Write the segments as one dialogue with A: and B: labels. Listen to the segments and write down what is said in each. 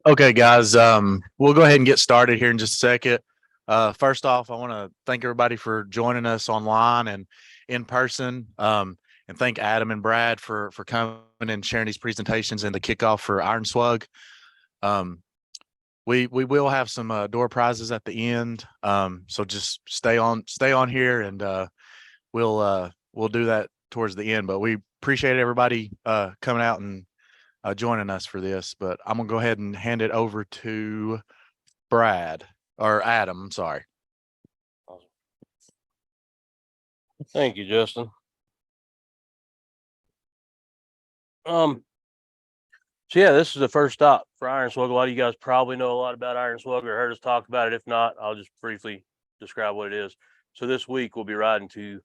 A: Okay, guys, we'll go ahead and get started here in just a second. First off, I want to thank everybody for joining us online and in person, and thank Adam and Brad for coming and sharing these presentations and the kickoff for IronSWUG. We will have some door prizes at the end, so just stay on here, and we'll do that towards the end. But we appreciate everybody coming out and joining us for this. But I'm gonna go ahead and hand it over to Brad or Adam. I'm sorry.
B: Awesome. Thank you, Justin. So yeah, this is the first stop for IronSWUG. A lot of you guys probably know a lot about IronSWUG or heard us talk about it. If not, I'll just briefly describe what it is. So this week we'll be riding to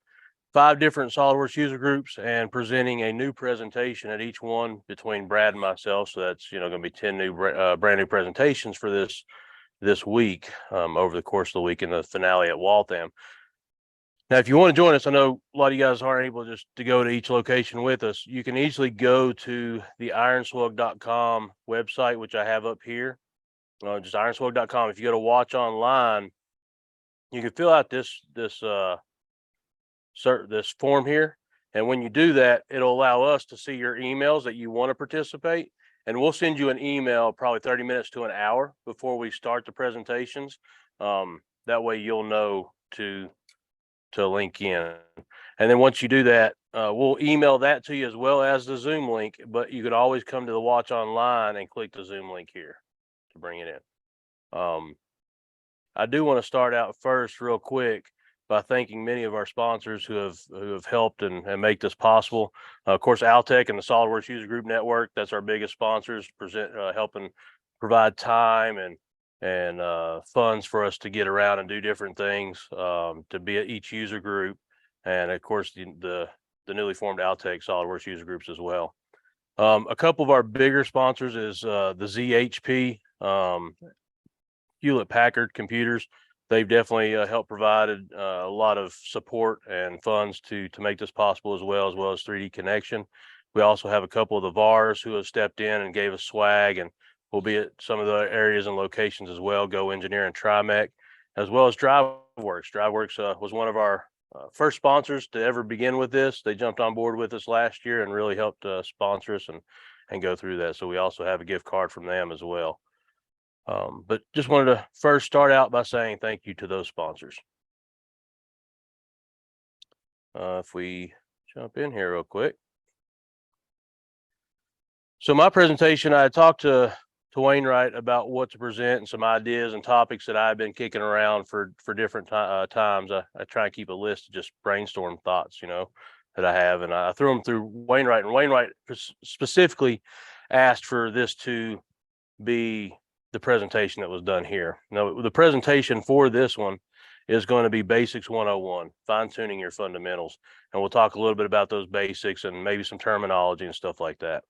B: 5 different SolidWorks user groups and presenting a new presentation at each one between Brad and myself. So that's going to be 10 new brand new presentations for this week over the course of the week in the finale at Waltham. Now, if you want to join us, I know a lot of you guys aren't able just to go to each location with us. You can easily go to the IronSWUG.com website, which I have up here, just IronSWUG.com. If you go to watch online, you can fill out this form here. And when you do that, it'll allow us to see your emails that you want to participate. And we'll send you an email probably 30 minutes to an hour before we start the presentations. That way you'll know to link in. And then once you do that, we'll email that to you as well as the Zoom link, but you can always come to the watch online and click the Zoom link here to bring it in. I do want to start out first real quick by thanking many of our sponsors who have helped and make this possible. Of course, Altec and the SolidWorks User Group Network, that's our biggest sponsors, helping provide time and funds for us to get around and do different things, to be at each user group. And of course, the newly formed Altec SolidWorks user groups as well. A couple of our bigger sponsors is the ZHP, Hewlett Packard computers. They've definitely helped provided a lot of support and funds to make this possible, as well as 3D Connection. We also have a couple of the VARs who have stepped in and gave us swag, and we'll be at some of the areas and locations as well, Go Engineer and TriMech, as well as DriveWorks. DriveWorks was one of our first sponsors to ever begin with this. They jumped on board with us last year and really helped sponsor us and go through that. So we also have a gift card from them as well. But just wanted to first start out by saying thank you to those sponsors. If we jump in here real quick. So my presentation, I talked to Wainwright about what to present and some ideas and topics that I've been kicking around for different times. I try and keep a list of just brainstorm thoughts, that I have, and I threw them through Wainwright, and Wainwright specifically asked for this to be the presentation that was done here. Now, the presentation for this one is going to be Basics 101, fine-tuning your fundamentals. And we'll talk a little bit about those basics and maybe some terminology and stuff like that.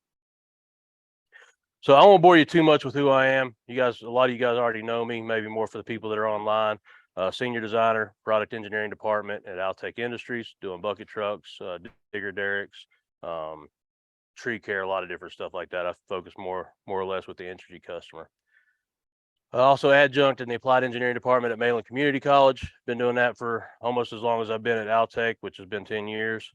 B: So I won't bore you too much with who I am. A lot of you guys already know me, maybe more for the people that are online. Senior designer, product engineering department at Altec Industries, doing bucket trucks, digger derricks, tree care, a lot of different stuff like that. I focus more or less with the energy customer. Also adjunct in the applied engineering department at Mainland Community College. Been doing that for almost as long as I've been at Altec, which has been 10 years.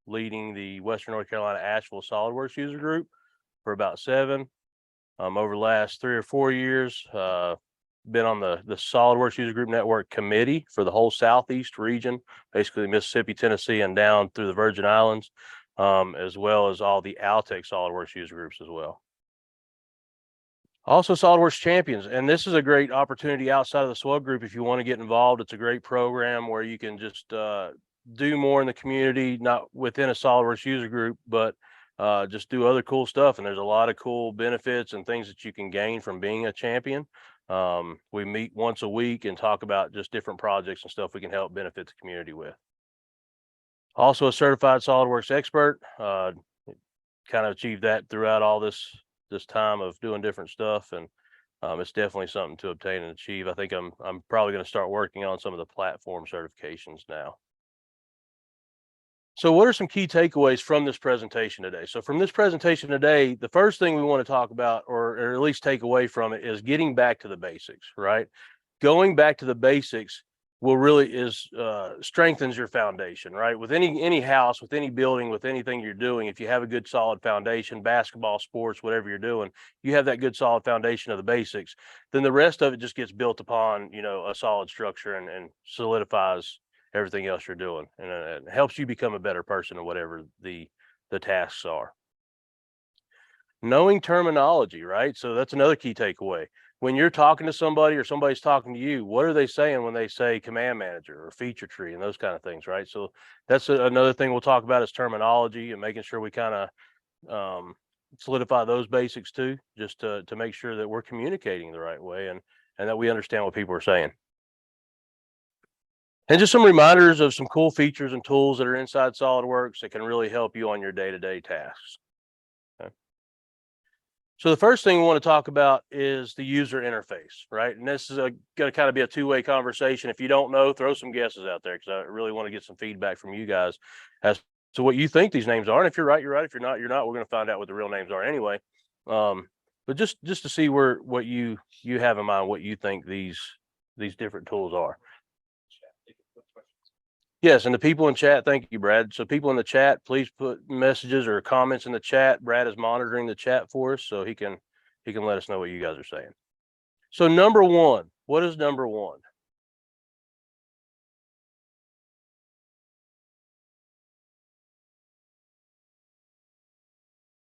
B: Leading the Western North Carolina Asheville SolidWorks user group for about 7. Over the last 3 or 4 years, been on the SolidWorks user group network committee for the whole Southeast region, basically Mississippi, Tennessee, and down through the Virgin Islands, as well as all the Altec SolidWorks user groups as well. Also SolidWorks Champions, and this is a great opportunity outside of the SWUG group if you want to get involved. It's a great program where you can just do more in the community, not within a SolidWorks user group, but just do other cool stuff. And there's a lot of cool benefits and things that you can gain from being a champion. We meet once a week and talk about just different projects and stuff we can help benefit the community with. Also a certified SolidWorks expert, kind of achieved that throughout all this time of doing different stuff, and it's definitely something to obtain and achieve. I think I'm probably going to start working on some of the platform certifications now. So what are some key takeaways from this presentation today? So from this presentation today, the first thing we want to talk about, or at least take away from it, is getting back to the basics, right? Going back to the basics will really strengthens your foundation, right? With any house, with any building, with anything you're doing, if you have a good solid foundation, basketball, sports, whatever you're doing, you have that good solid foundation of the basics, then the rest of it just gets built upon, a solid structure and solidifies everything else you're doing, and it helps you become a better person or whatever the tasks are. Knowing terminology, right? So that's another key takeaway. When you're talking to somebody or somebody's talking to you, what are they saying when they say command manager or feature tree and those kind of things, right? So that's another thing we'll talk about is terminology and making sure we kind of solidify those basics too, just to make sure that we're communicating the right way and that we understand what people are saying. And just some reminders of some cool features and tools that are inside SolidWorks that can really help you on your day-to-day tasks. Okay. So the first thing we want to talk about is the user interface, right? And this is going to kind of be a two-way conversation. If you don't know, throw some guesses out there because I really want to get some feedback from you guys as to what you think these names are. And if you're right, you're right. If you're not, you're not. We're going to find out what the real names are anyway. But just to see what you have in mind, what you think these different tools are. Yes, and the people in chat, thank you, Brad. So people in the chat, please put messages or comments in the chat. Brad is monitoring the chat for us, so he can let us know what you guys are saying. So number one, what is number one?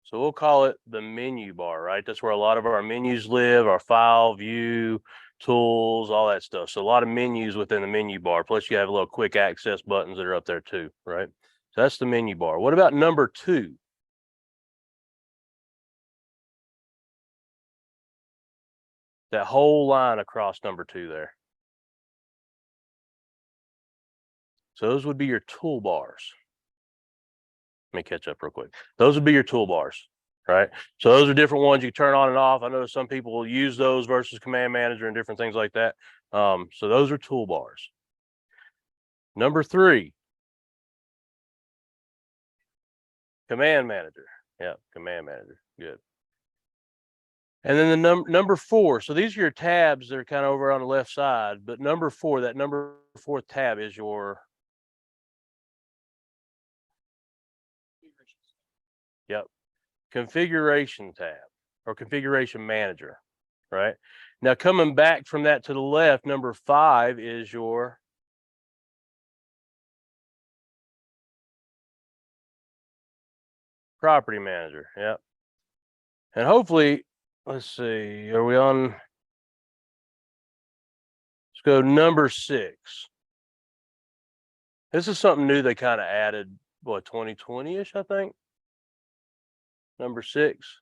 B: So we'll call it the menu bar, right? That's where a lot of our menus live, our file, view, tools, all that stuff. So a lot of menus within the menu bar. Plus you have a little quick access buttons that are up there too, right? So that's the menu bar. What about number two? That whole line across number two there. So those would be your toolbars. Let me catch up real quick. Those would be your toolbars, right? So those are different ones you turn on and off. I know some people will use those versus command manager and different things like that. So those are toolbars. Number three, command manager. Yeah, command manager. Good. And then the number four. So these are your tabs that are kind of over on the left side. But number four, that number fourth tab is your. Yep. Configuration tab or configuration manager, right? Now coming back from that to the left, number five is your property manager. Yep. And hopefully, let's see, are we on? Let's go number 6. This is something new they kind of added, what, 2020-ish, I think? Number 6.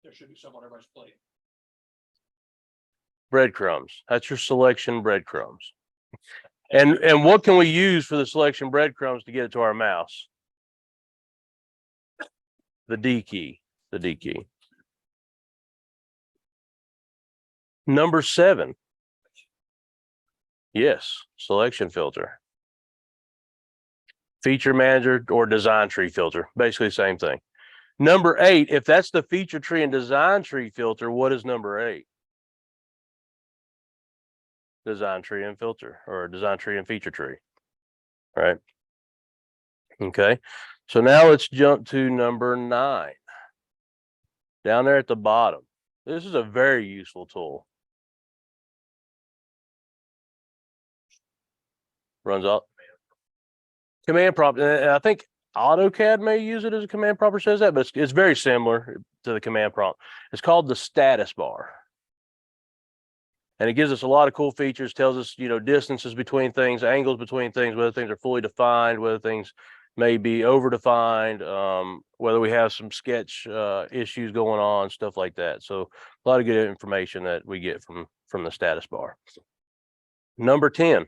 C: There should be some on everybody's plate.
B: Breadcrumbs. That's your selection breadcrumbs. And what can we use for the selection breadcrumbs to get it to our mouse? The D key. The D key. Number 7. Yes, selection filter. Feature manager or design tree filter, basically the same thing. Number 8, if that's the feature tree and design tree filter, what is number 8? Design tree and filter, or design tree and feature tree, right? Okay, so now let's jump to number 9. Down there at the bottom. This is a very useful tool. Runs off command prompt, and I think AutoCAD may use it as a command prompt or says that, but it's very similar to the command prompt. It's called the status bar. And it gives us a lot of cool features, tells us, distances between things, angles between things, whether things are fully defined, whether things may be over-defined, whether we have some sketch issues going on, stuff like that. So a lot of good information that we get from the status bar. Number 10.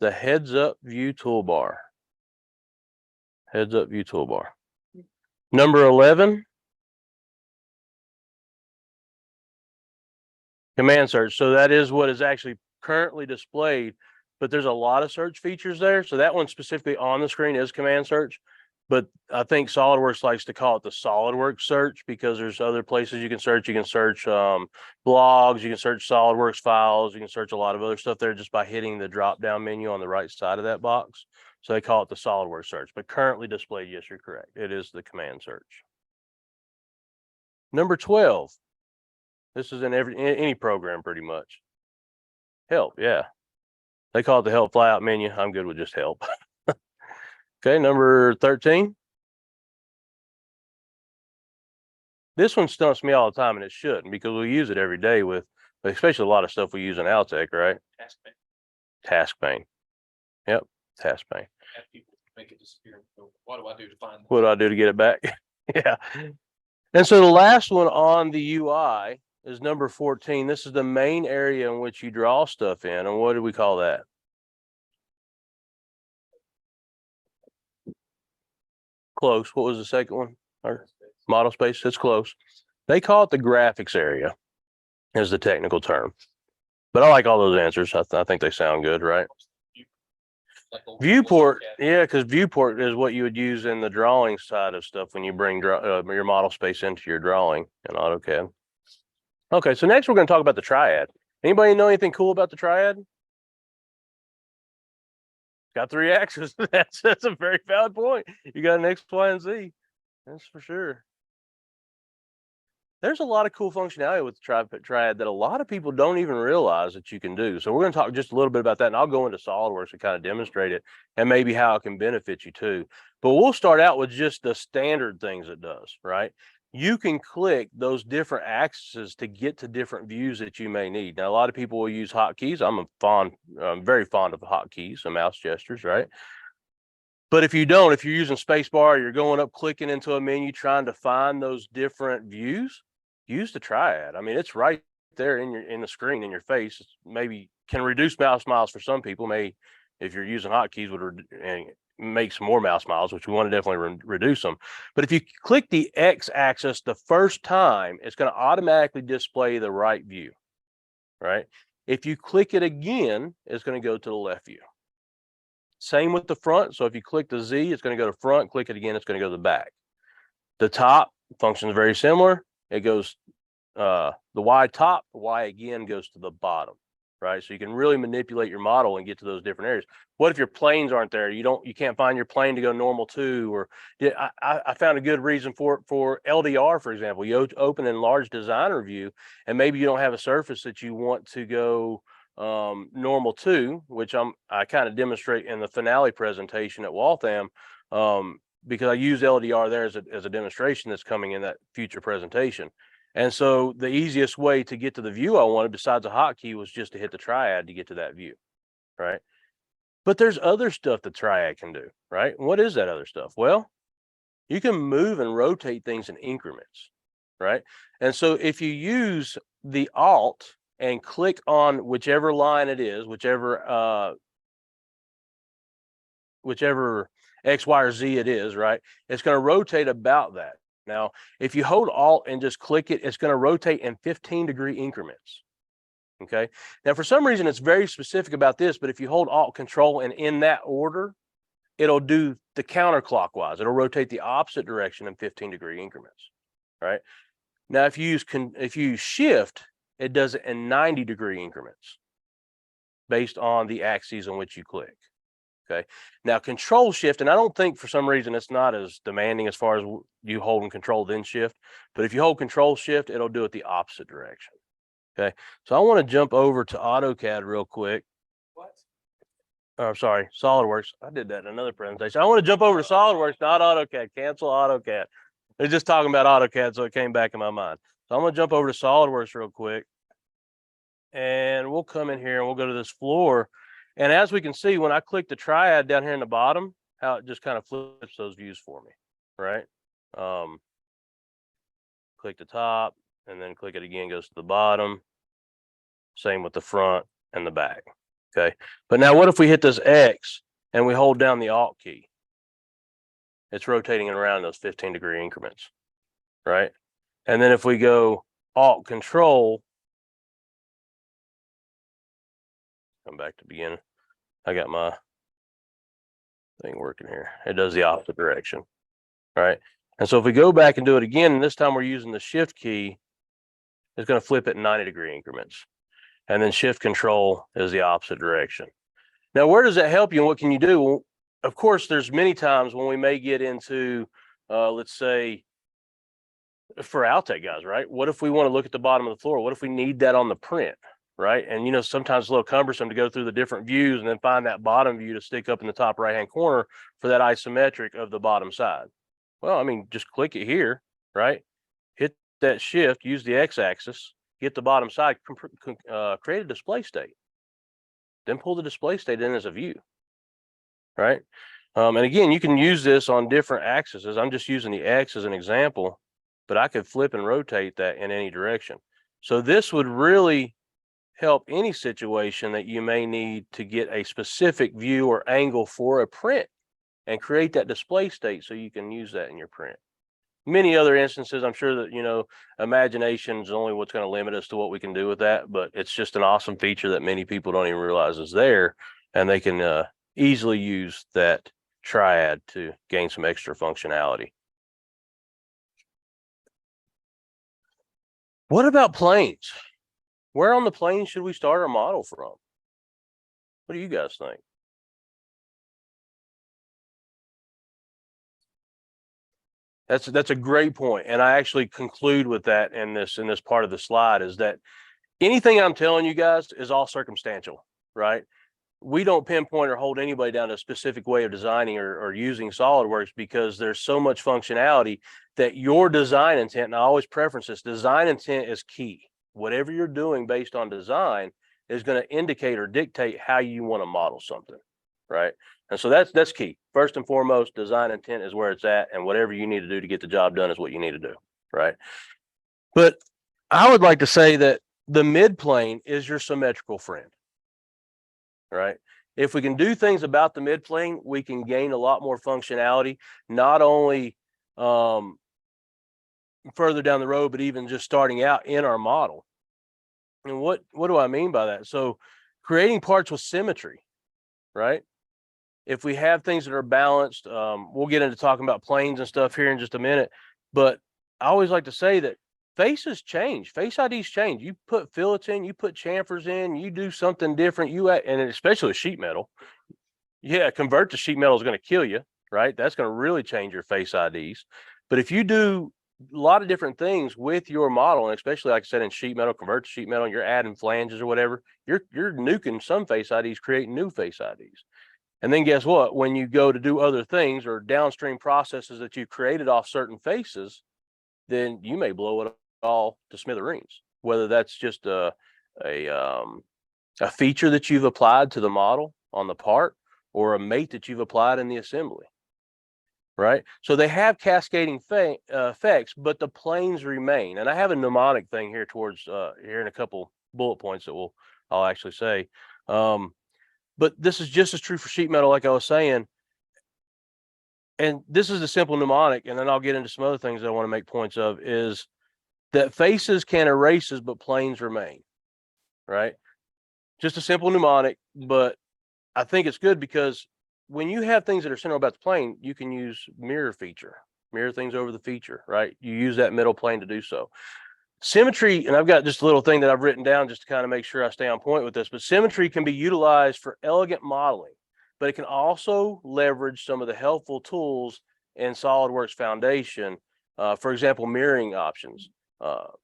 B: The heads up view toolbar. Heads up view toolbar. Number 11. Command search. So that is what is actually currently displayed, but there's a lot of search features there. So that one specifically on the screen is command search. But I think SolidWorks likes to call it the SolidWorks search because there's other places you can search. You can search blogs, you can search SolidWorks files, you can search a lot of other stuff there just by hitting the drop down menu on the right side of that box. So they call it the SolidWorks search, but currently displayed, yes, you're correct. It is the command search. Number 12. This is in any program pretty much. Help, yeah. They call it the help flyout menu. I'm good with just help. Okay, number 13. This one stumps me all the time, and it shouldn't because we use it every day with, especially a lot of stuff we use in Altec, right?
C: Task pane.
B: Task pane. Yep, task pane.
C: Have people make it disappear. So what do I do to find that?
B: What do I do to get it back? Yeah. And so the last one on the UI is number 14. This is the main area in which you draw stuff in. And what do we call that? Close. What was the second one? Or model space. It's close. They call it the graphics area is the technical term. But I like all those answers. I think they sound good, right?
C: Like a
B: Viewport,
C: look at it.
B: yeah, because viewport is what you would use in the drawing side of stuff when you bring your model space into your drawing in AutoCAD. Okay, so next we're going to talk about the triad. Anybody know anything cool about the triad? Got 3 axes. That's a very valid point. You got an X, Y, and Z. That's for sure. There's a lot of cool functionality with the triad that a lot of people don't even realize that you can do. So we're going to talk just a little bit about that, and I'll go into SolidWorks and kind of demonstrate it and maybe how it can benefit you too. But we'll start out with just the standard things it does, right? You can click those different axes to get to different views that you may need. Now, a lot of people will use hotkeys. I'm very fond of hotkeys and mouse gestures, right? But if you don't, if you're using spacebar, you're going up, clicking into a menu, trying to find those different views, use the triad. I mean, it's right there in the screen in your face. It's maybe can reduce mouse miles for some people. May, if you're using hotkeys, would make some more mouse miles, which we want to definitely reduce them. But if you click the X axis the first time, it's going to automatically display the right view, right? If you click it again, it's going to go to the left view. Same with the front. So if you click the Z, it's going to go to front. Click it again, it's going to go to the back. The top function is very similar. It goes the Y top, the Y again goes to the bottom, right? So you can really manipulate your model and get to those different areas. What if your planes aren't there? You can't find your plane to go normal to, or I found a good reason for LDR, for example. You open in large designer view, and maybe you don't have a surface that you want to go normal to, which I kind of demonstrate in the finale presentation at Waltham, because I use LDR there as a demonstration that's coming in that future presentation. And so the easiest way to get to the view I wanted, besides a hotkey, was just to hit the triad to get to that view, right? But there's other stuff the triad can do, right? What is that other stuff? Well, you can move and rotate things in increments, right? And so if you use the Alt and click on whichever line it is, whichever X, Y, or Z it is, right? It's going to rotate about that. Now, if you hold Alt and just click it, it's going to rotate in 15-degree increments. Okay. Now, for some reason, it's very specific about this, but if you hold Alt Control and in that order, it'll do the counterclockwise. It'll rotate the opposite direction in 15-degree increments. Right. Now, if you use Shift, it does it in 90-degree increments based on the axes on which you click. Okay. Now, Control Shift, and I don't think for some reason it's not as demanding as far as you holding Control then Shift, but if you hold Control Shift, it'll do it the opposite direction. Okay. So I want to jump over to AutoCAD real quick.
C: What?
B: Oh, sorry, SolidWorks. I did that in another presentation. I want to jump over to SolidWorks, not AutoCAD. Cancel AutoCAD. They're just talking about AutoCAD, so it came back in my mind. So I'm going to jump over to SolidWorks real quick. And we'll come in here and we'll go to this floor. And as we can see, when I click the triad down here in the bottom, how it just kind of flips those views for me, right? Click the top and then click it again, goes to the bottom. Same with the front and the back, okay? But now what if we hit this X and we hold down the Alt key? It's rotating it around those 15-degree increments, right? And then if we go Alt Control Come back to beginning. I got my thing working here. It does the opposite direction, right? And so if we go back and do it again, and this time we're using the shift key, it's going to flip it in 90-degree increments. And then shift control is the opposite direction. Now, where does that help you and what can you do? Well, of course, there's many times when we may get into, let's say, for Altec guys, right? What if we want to look at the bottom of the floor? What if we need that on the print, right? And, you know, sometimes it's a little cumbersome to go through the different views and then find that bottom view to stick up in the top right-hand corner for that isometric of the bottom side. Well, I mean, just click it here, right? Hit that shift, use the x-axis, get the bottom side, create a display state. Then pull the display state in as a view, right? And again, you can use this on different axes. I'm just using the X as an example, but I could flip and rotate that in any direction. So this would really help any situation that you may need to get a specific view or angle for a print and create that display state so you can use that in your print. Many other instances, I'm sure that, you know, imagination is only what's going to limit us to what we can do with that, but it's just an awesome feature that many people don't even realize is there, and they can easily use that triad to gain some extra functionality. What about planes? Where on the plane should we start our model from? What do you guys think? That's a great point, and I actually conclude with that in this part of the slide, is that anything I'm telling you guys is all circumstantial, right? We don't pinpoint or hold anybody down to a specific way of designing or using SolidWorks, because there's so much functionality that your design intent, and I always preference this, design intent is key. Whatever you're doing based on design is going to indicate or dictate how you want to model something, right? And so that's key. First and foremost, design intent is where it's at, and whatever you need to do to get the job done is what you need to do, right? But I would like to say that the mid plane is your symmetrical friend, right? If we can do things about the mid plane, we can gain a lot more functionality, not only further down the road, but even just starting out in our model. And what do I mean by that? So creating parts with symmetry, right? If we have things that are balanced, we'll get into talking about planes and stuff here in just a minute, but I always like to say that faces change, face IDs change. You put fillets in, you put chamfers in, you do something different, and especially with sheet metal. Yeah, convert to sheet metal is going to kill you, right? That's going to really change your face IDs. But if you do a lot of different things with your model, and especially like I said in sheet metal, convert to sheet metal, you're adding flanges or whatever, you're nuking some face IDs, creating new face IDs. And then guess what? When you go to do other things or downstream processes that you created off certain faces, then you may blow it all to smithereens. Whether that's just a feature that you've applied to the model on the part, or a mate that you've applied in the assembly, right? So they have cascading effects, but the planes remain. And I have a mnemonic thing here towards here in a couple bullet points that I'll actually say. But this is just as true for sheet metal, like I was saying. And this is a simple mnemonic, and then I'll get into some other things that I want to make points of, is that faces can erases, but planes remain, right? Just a simple mnemonic, but I think it's good because when you have things that are central about the plane, you can use mirror things over the feature, right? You use that middle plane to do so. Symmetry, and I've got just a little thing that I've written down just to kind of make sure I stay on point with this, but symmetry can be utilized for elegant modeling, but it can also leverage some of the helpful tools in SolidWorks Foundation. For example, mirroring options.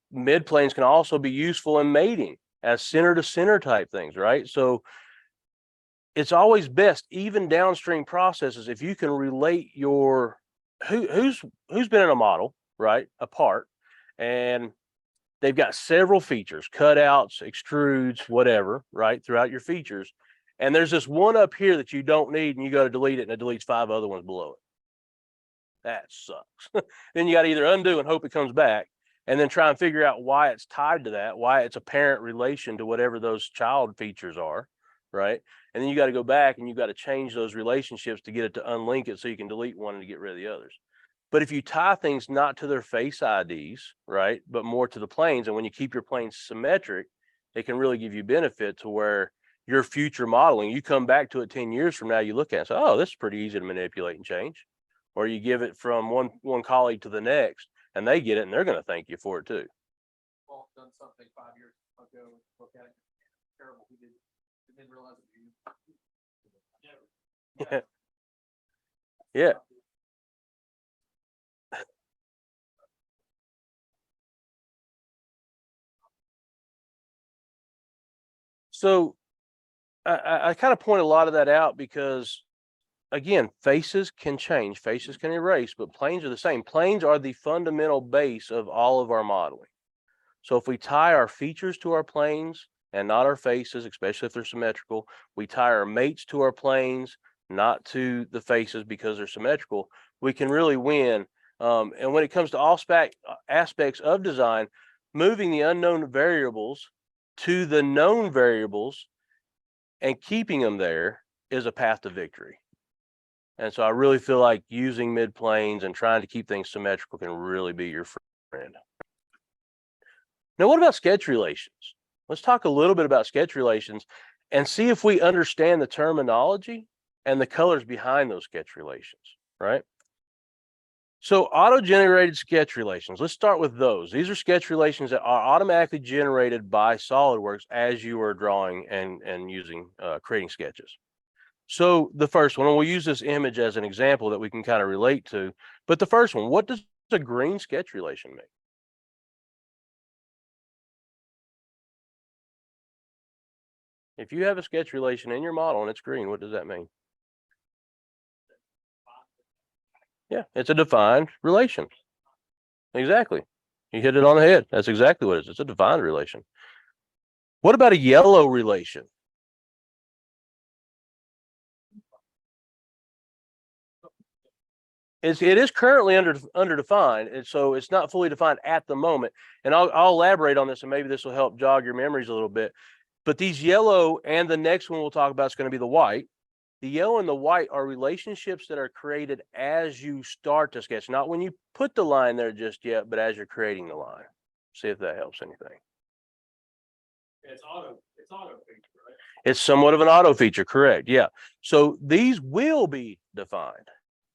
B: Mid planes can also be useful in mating as center to center type things, right? So it's always best, even downstream processes, if you can relate your who's been in a model, right, a part, and they've got several features, cutouts, extrudes, whatever, right, throughout your features. And there's this one up here that you don't need, and you go to delete it, and it deletes 5 other ones below it. That sucks. Then you got to either undo and hope it comes back, and then try and figure out why it's tied to that, why it's a parent relation to whatever those child features are, right? And then you got to go back and you got to change those relationships to get it to unlink it so you can delete one and get rid of the others. But if you tie things not to their face IDs, right, but more to the planes, and when you keep your planes symmetric, it can really give you benefit to where your future modeling. You come back to it 10 years from now, you look at it and say, oh, this is pretty easy to manipulate and change. Or you give it from one colleague to the next and they get it and they're going to thank you for it too.
C: Well, done something 5 years ago, look at it, terrible, we didn't realize it.
B: Yeah. So I kind of point a lot of that out because, again, faces can change, faces can erase, but planes are the same. Planes are the fundamental base of all of our modeling. So if we tie our features to our planes and not our faces, especially if they're symmetrical, we tie our mates to our planes, not to the faces because they're symmetrical, we can really win. And when it comes to all aspects of design, moving the unknown variables to the known variables and keeping them there is a path to victory. And so I really feel like using mid planes and trying to keep things symmetrical can really be your friend. Now, what about sketch relations? Let's talk a little bit about sketch relations and see if we understand the terminology and the colors behind those sketch relations, right? So auto-generated sketch relations, let's start with those. These are sketch relations that are automatically generated by SolidWorks as you are drawing and using creating sketches. So the first one, and we'll use this image as an example that we can kind of relate to, but the first one, what does a green sketch relation mean? If you have a sketch relation in your model and it's green, what does that mean? Yeah, it's a defined relation. Exactly. You hit it on the head. That's exactly what it is. It's a defined relation. What about a yellow relation? It is currently underdefined, and so it's not fully defined at the moment. And I'll elaborate on this, and maybe this will help jog your memories a little bit. But these yellow and the next one we'll talk about is going to be the white. The yellow and the white are relationships that are created as you start to sketch, not when you put the line there just yet, but as you're creating the line. See if that helps anything.
C: It's auto feature, right?
B: It's somewhat of an auto feature, correct? Yeah. So these will be defined.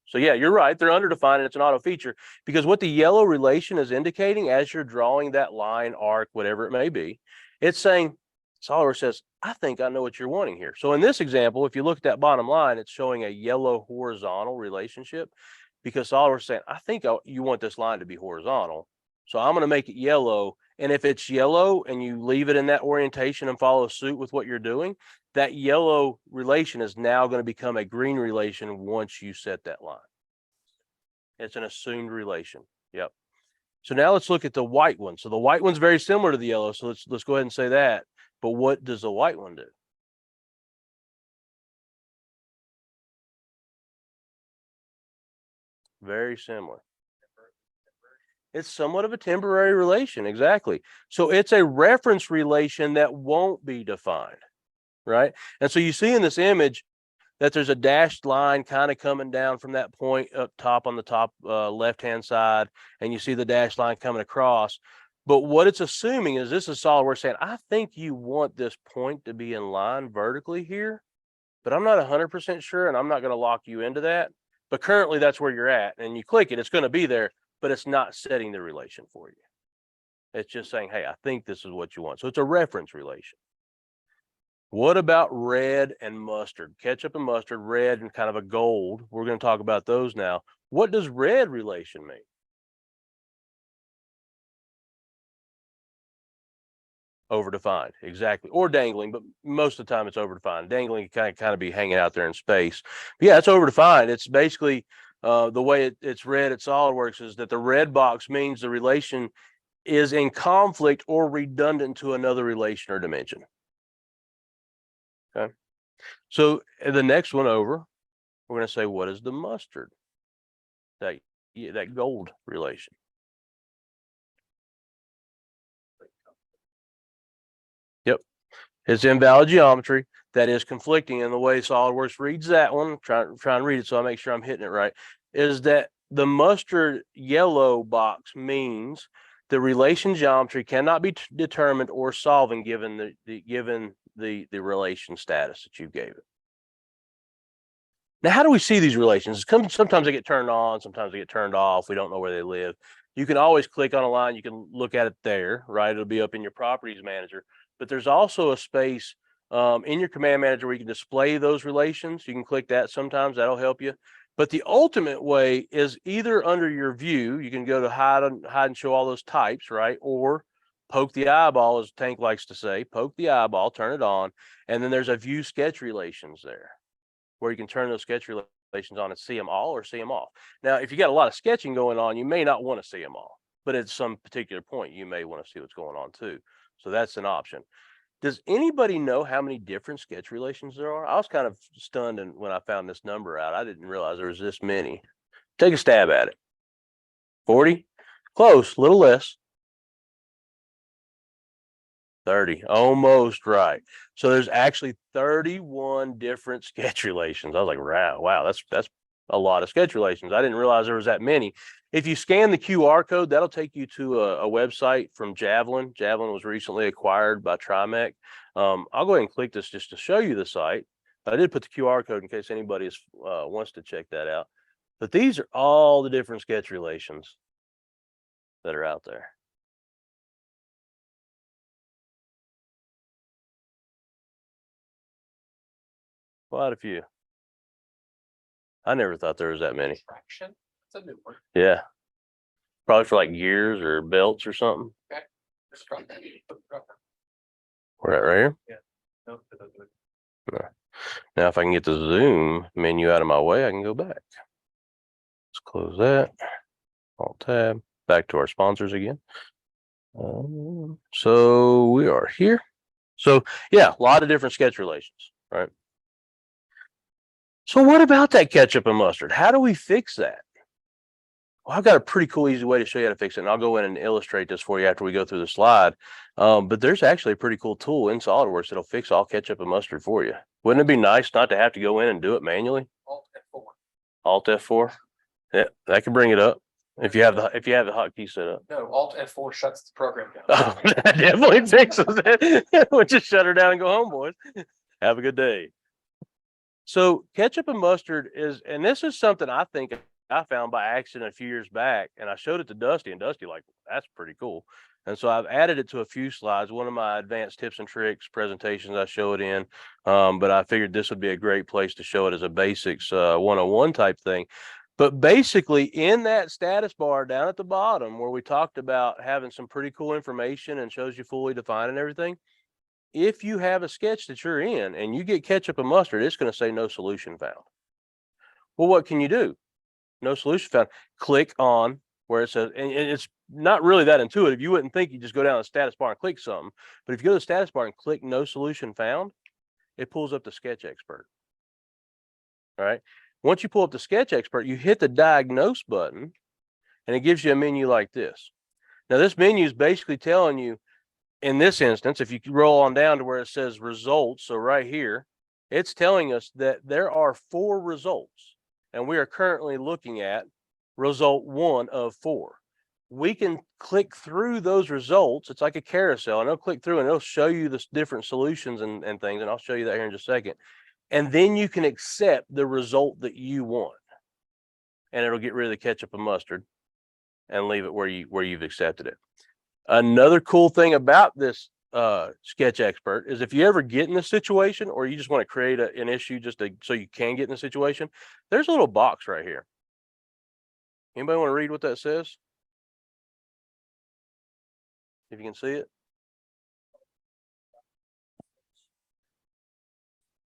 B: So yeah, you're right. They're underdefined and it's an auto feature because what the yellow relation is indicating as you're drawing that line, arc, whatever it may be, it's saying, SolidWorks says, I think I know what you're wanting here. So in this example, if you look at that bottom line, it's showing a yellow horizontal relationship because SolidWorks is saying, I think you want this line to be horizontal. So I'm going to make it yellow. And if it's yellow and you leave it in that orientation and follow suit with what you're doing, that yellow relation is now going to become a green relation once you set that line. It's an assumed relation. Yep. So now let's look at the white one. So the white one's very similar to the yellow. So let's go ahead and say that. But what does the white one do? Very similar. It's somewhat of a temporary relation, exactly. So it's a reference relation that won't be defined, right? And so you see in this image that there's a dashed line kind of coming down from that point up top on the top left-hand side, and you see the dashed line coming across. But what it's assuming is this is SolidWorks saying, I think you want this point to be in line vertically here, but I'm not 100% sure, and I'm not going to lock you into that. But currently that's where you're at, and you click it, it's going to be there, but it's not setting the relation for you. It's just saying, hey, I think this is what you want. So it's a reference relation. What about red and mustard? Ketchup and mustard, red and kind of a gold. We're going to talk about those now. What does red relation mean? Overdefined, exactly. Or dangling, but most of the time it's overdefined. Dangling can kind of be hanging out there in space. But yeah, it's overdefined. It's basically the way it's read at SolidWorks is that the red box means the relation is in conflict or redundant to another relation or dimension. Okay. So the next one over, we're going to say, what is the mustard? That gold relation. Yep. It's invalid geometry that is conflicting, and the way SolidWorks reads that one, try and read it so I make sure I'm hitting it right, is that the mustard yellow box means the relation geometry cannot be determined or solving given the relation status that you gave it. Now, how do we see these relations? Sometimes they get turned on, sometimes they get turned off. We don't know where they live. You can always click on a line. You can look at it there, right? It'll be up in your properties manager. But there's also a space in your command manager where you can display those relations. You can click that sometimes. That'll help you. But the ultimate way is either under your view, you can go to hide and show all those types, right? Or poke the eyeball, as Tank likes to say, poke the eyeball, turn it on. And then there's a view sketch relations there, where you can turn those sketch relations on and see them all or see them off. Now, if you got a lot of sketching going on, you may not want to see them all, but at some particular point, you may want to see what's going on too. So that's an option. Does anybody know how many different sketch relations there are? I was kind of stunned when I found this number out. I didn't realize there was this many. Take a stab at it. 40? Close, a little less. 30, almost right. So there's actually 31 different sketch relations. I was like, wow, that's a lot of sketch relations. I didn't realize there was that many. If you scan the QR code, that'll take you to a website from Javelin. Javelin was recently acquired by Trimec. I'll go ahead and click this just to show you the site. I did put the QR code in case anybody wants to check that out. But these are all the different sketch relations that are out there. Quite a few. I never thought there was that many.
C: Fraction. That's a new one.
B: Yeah. Probably for like gears or belts or something.
C: Okay.
B: We're at right here.
C: Yeah. Nope, that doesn't look-
B: Now, if I can get the zoom menu out of my way, I can go back. Let's close that. Alt tab. Back to our sponsors again. So we are here. So yeah, a lot of different sketch relations, right? So what about that ketchup and mustard? How do we fix that? Well, I've got a pretty cool, easy way to show you how to fix it. And I'll go in and illustrate this for you after we go through the slide. But there's actually a pretty cool tool in SolidWorks that'll fix all ketchup and mustard for you. Wouldn't it be nice not to have to go in and do it manually?
C: Alt F4.
B: Alt F4. Yeah, that can bring it up if you have the hotkey set up.
C: No, Alt F4 shuts the program down.
B: Oh, that definitely fixes it. We'll just shut her down and go home, boys. Have a good day. So ketchup and mustard is, and this is something I think I found by accident a few years back, and I showed it to Dusty, and Dusty like, that's pretty cool. And so I've added it to a few slides. One of my advanced tips and tricks presentations I show it in, but I figured this would be a great place to show it as a basics 101 type thing. But basically in that status bar down at the bottom where we talked about having some pretty cool information and shows you fully defined and everything, if you have a sketch that you're in and you get ketchup and mustard, it's going to say no solution found. Well, what can you do? No solution found. Click on where it says, and it's not really that intuitive. You wouldn't think you just go down the status bar and click something. But if you go to the status bar and click no solution found, it pulls up the sketch expert. All right. Once you pull up the sketch expert, you hit the diagnose button and it gives you a menu like this. Now, this menu is basically telling you, in this instance, if you roll on down to where it says results, so right here, it's telling us that there are 4 results, and we are currently looking at result 1 of 4. We can click through those results. It's like a carousel, and it'll click through and it'll show you the different solutions and things, and I'll show you that here in just a second. And then you can accept the result that you want, and it'll get rid of the ketchup and mustard and leave it where you've accepted it. Another cool thing about this sketch expert is if you ever get in this situation, or you just want to create an issue so you can get in the situation, there's a little box right here. Anybody want to read what that says? If you can see it.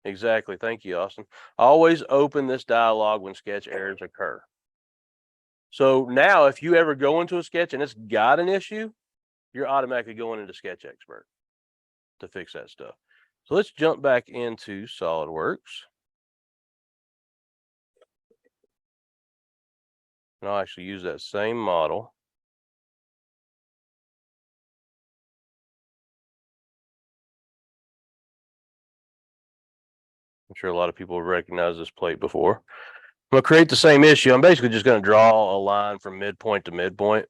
B: Exactly. Thank you, Austin. Always open this dialog when sketch errors occur. So now if you ever go into a sketch and it's got an issue, you're automatically going into Sketch Expert to fix that stuff. So let's jump back into SolidWorks. And I'll actually use that same model. I'm sure a lot of people have recognized this plate before. I'm going to create the same issue. I'm basically just going to draw a line from midpoint to midpoint.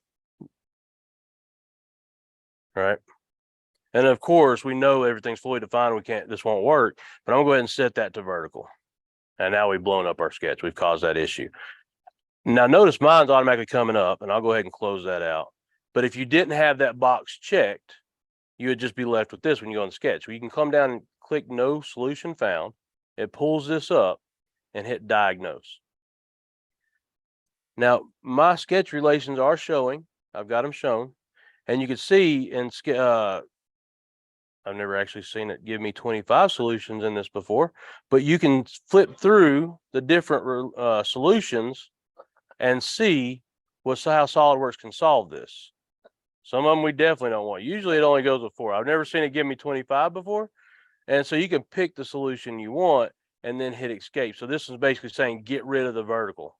B: Right. And of course, we know everything's fully defined. This won't work, but I'm gonna go ahead and set that to vertical. And now we've blown up our sketch. We've caused that issue. Now notice mine's automatically coming up, and I'll go ahead and close that out. But if you didn't have that box checked, you would just be left with this when you go on the sketch. You can come down and click no solution found. It pulls this up and hit diagnose. Now my sketch relations are showing. I've got them shown, and you can see in I've never actually seen it give me 25 solutions in this before, but you can flip through the different solutions and see how SolidWorks can solve this. Some of them we definitely don't want. Usually it only goes with 4. I've never seen it give me 25 before. And so you can pick the solution you want and then hit escape. So this is basically saying get rid of the vertical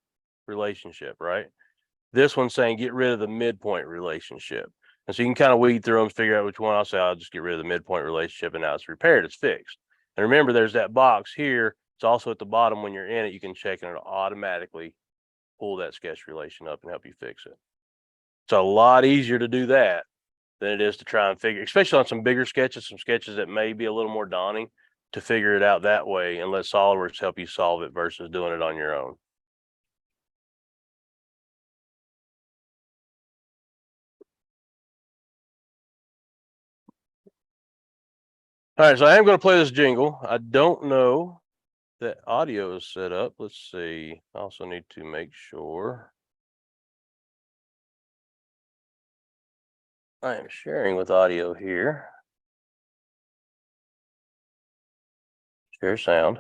B: relationship, right? This one's saying get rid of the midpoint relationship. And so you can kind of weed through them, figure out which one. I'll say I'll just get rid of the midpoint relationship, and now it's repaired, it's fixed. And remember, there's that box here. It's also at the bottom when you're in it. You can check and it'll automatically pull that sketch relation up and help you fix it. It's a lot easier to do that than it is to try and figure, especially on some bigger sketches, some sketches that may be a little more daunting, to figure it out that way and let SolidWorks help you solve it versus doing it on your own. All right, so I am going to play this jingle. I don't know that audio is set up. Let's see. I also need to make sure I am sharing with audio here. Share sound.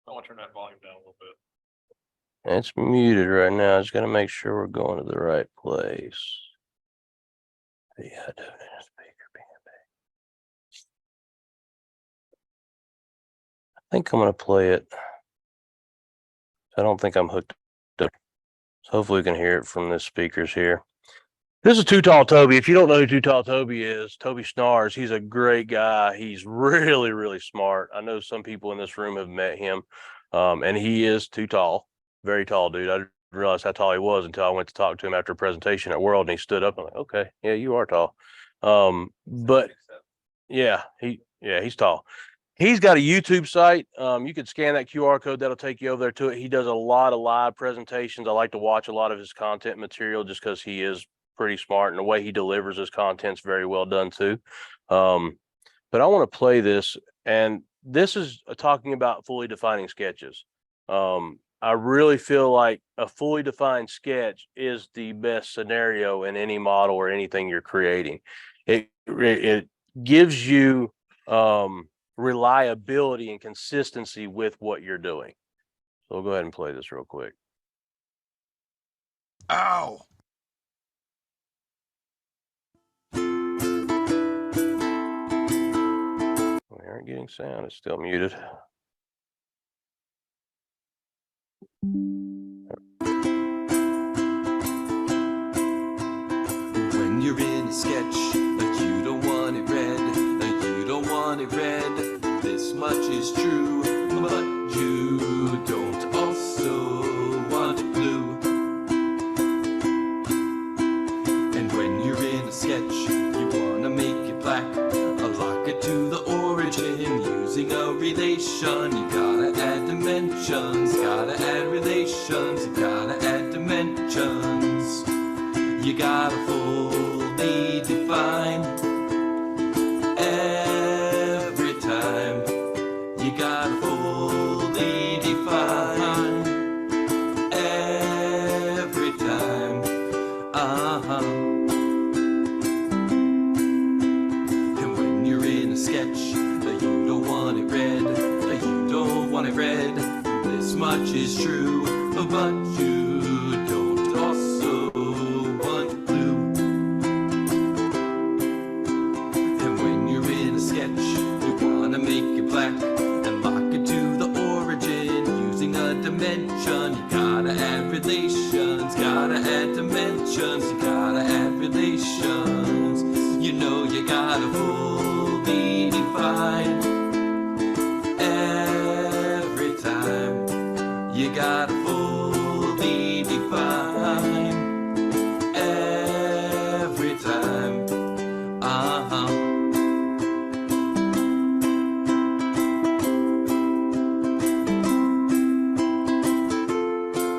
C: I want to turn that volume down a little bit.
B: It's muted right now. I just got to make sure we're going to the right place. Yeah, I think I'm going to play it. I don't think I'm hooked up. So hopefully we can hear it from the speakers here. This is Too Tall Toby. If you don't know who Too Tall Toby is, Toby Snars. He's a great guy. He's really, really smart. I know some people in this room have met him, and he is too tall. Very tall dude. I didn't realize how tall he was until I went to talk to him after a presentation at World, and he stood up. I'm like, okay, yeah, you are tall. But yeah, he's tall. He's got a YouTube site. You could scan that QR code. That'll take you over there to it. He does a lot of live presentations. I like to watch a lot of his content material just because he is pretty smart, and the way he delivers his content's very well done too. But I want to play this, and this is talking about fully defining sketches. I really feel like a fully defined sketch is the best scenario in any model or anything you're creating. It gives you reliability and consistency with what you're doing. So we'll go ahead and play this real quick.
D: Ow!
B: We aren't getting sound. It's still muted.
D: When you're in a sketch, you don't want it red, you don't want it red, this much is true, but you don't also want it blue. And when you're in a sketch, you want to make it black, lock it to the origin using a relation. You gotta add dimensions, gotta add relations, you gotta add dimensions. You gotta fully define every time. You gotta fully define every time. And when you're in a sketch, you don't want it red, you don't want it red. This much is true, but you don't also want blue. And when you're in a sketch, you want to make it black and lock it to the origin using a dimension. You gotta add relations, gotta add dimensions, you gotta add relations. You know you gotta fully define every time. You gotta fully define every time.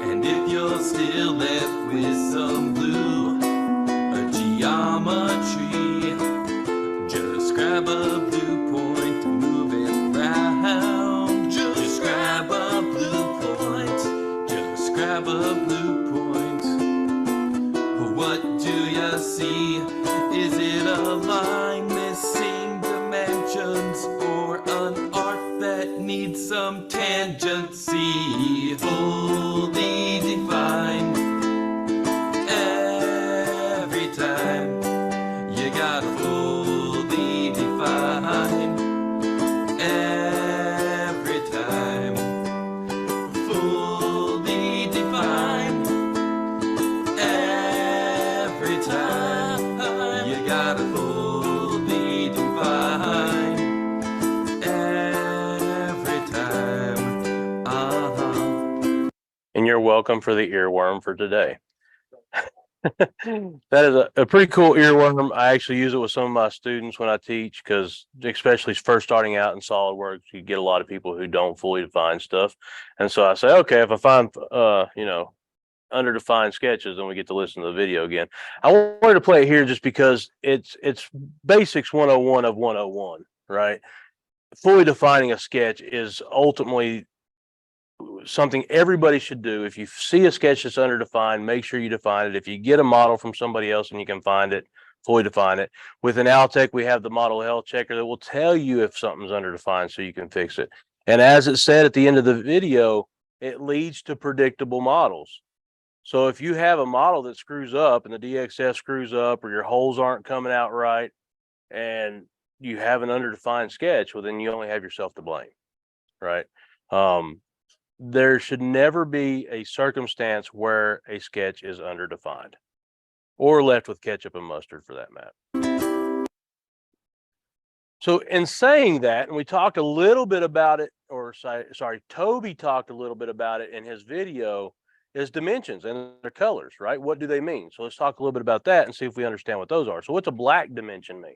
D: And if you're still left with some blue geometry, just grab a blue point, move it round. Just grab a blue point, just grab a blue point. What do you see? Is it a line missing dimensions, or an arc that needs some tangency? Fully defined every time. You gotta fully define every time. Fully define every time. You gotta fully define every time.
B: And you're welcome for the earworm for today. That is a pretty cool earworm. I actually use it with some of my students when I teach, because especially first starting out in SolidWorks, you get a lot of people who don't fully define stuff. And so I say, okay, if I find, underdefined sketches, then we get to listen to the video again. I wanted to play it here just because it's basics 101 of 101, right? Fully defining a sketch is ultimately something everybody should do. If you see a sketch that's underdefined, make sure you define it. If you get a model from somebody else and you can find it, fully define it. Within Altec, we have the model health checker that will tell you if something's underdefined so you can fix it. And as it said at the end of the video, it leads to predictable models. So if you have a model that screws up and the DXF screws up, or your holes aren't coming out right, and you have an underdefined sketch, well, then you only have yourself to blame, right? There should never be a circumstance where a sketch is underdefined or left with ketchup and mustard, for that matter. So in saying that, and we talked a little bit about it, or sorry, Toby talked a little bit about it in his video, is dimensions and their colors, right? What do they mean? So let's talk a little bit about that and see if we understand what those are. So what's a black dimension mean?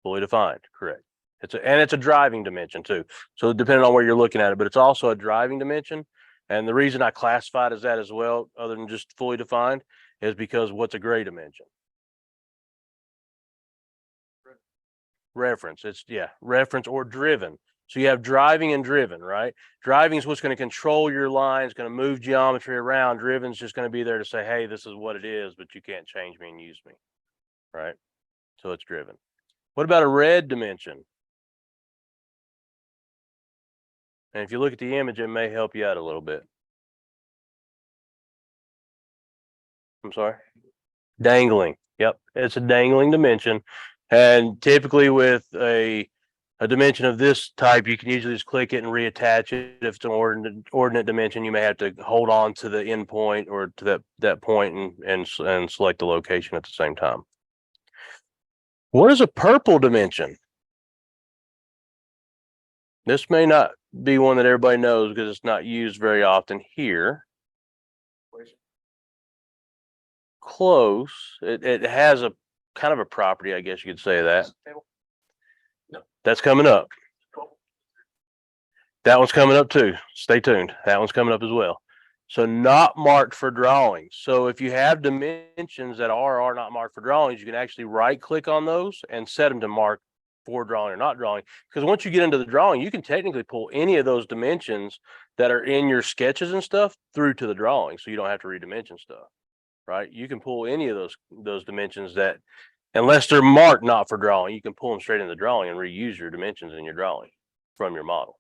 B: Fully defined, correct. It's a driving dimension too. So depending on where you're looking at it, but it's also a driving dimension. And the reason I classified as that as well, other than just fully defined, is because what's a gray dimension? Reference. It's reference or driven. So you have driving and driven, right? Driving is what's going to control your lines, going to move geometry around. Driven is just going to be there to say, hey, this is what it is, but you can't change me and use me, right? So it's driven. What about a red dimension? And if you look at the image, it may help you out a little bit. I'm sorry. Dangling. Yep. It's a dangling dimension. And typically with a dimension of this type, you can usually just click it and reattach it. If it's an ordinate dimension, you may have to hold on to the end point or to that point and select the location at the same time. What is a purple dimension? This may not be one that everybody knows because it's not used very often here. Close. It has a kind of a property, I guess you could say that. No. That's coming up. That one's coming up too. Stay tuned. That one's coming up as well. So not marked for drawings. So if you have dimensions that are or not marked for drawings, you can actually right click on those and set them to mark for drawing or not drawing. Because once you get into the drawing, you can technically pull any of those dimensions that are in your sketches and stuff through to the drawing. So you don't have to redimension stuff, right? You can pull any of those dimensions that, unless they're marked not for drawing, you can pull them straight in the drawing and reuse your dimensions in your drawing from your model.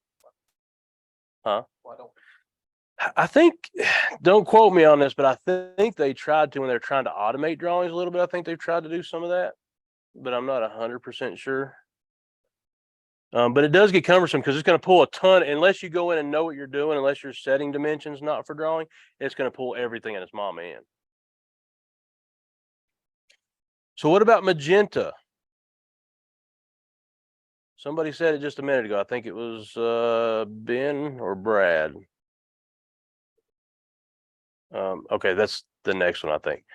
B: Huh?
C: Why don't
B: I think, don't quote me on this, but I think they tried to, when they're trying to automate drawings a little bit, I think they've tried to do some of that, but I'm not 100% sure. But it does get cumbersome because it's going to pull a ton, unless you go in and know what you're doing, unless you're setting dimensions not for drawing, it's going to pull everything in its mama in. So what about magenta? Somebody said it just a minute ago. I think it was Ben or Brad. Okay, that's the next one, I think.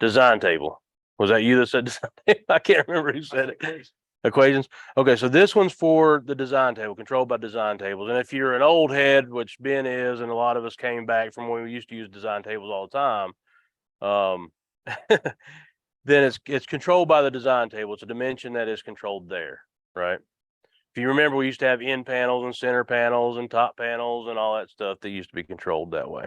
B: Design table. Was that you that said design table? I can't remember who said it. Equations. Okay, so this one's for the design table, controlled by design tables. And if you're an old head, which Ben is, and a lot of us came back from when we used to use design tables all the time, then it's controlled by the design table. It's a dimension that is controlled there, right? If you remember, we used to have end panels and center panels and top panels and all that stuff that used to be controlled that way.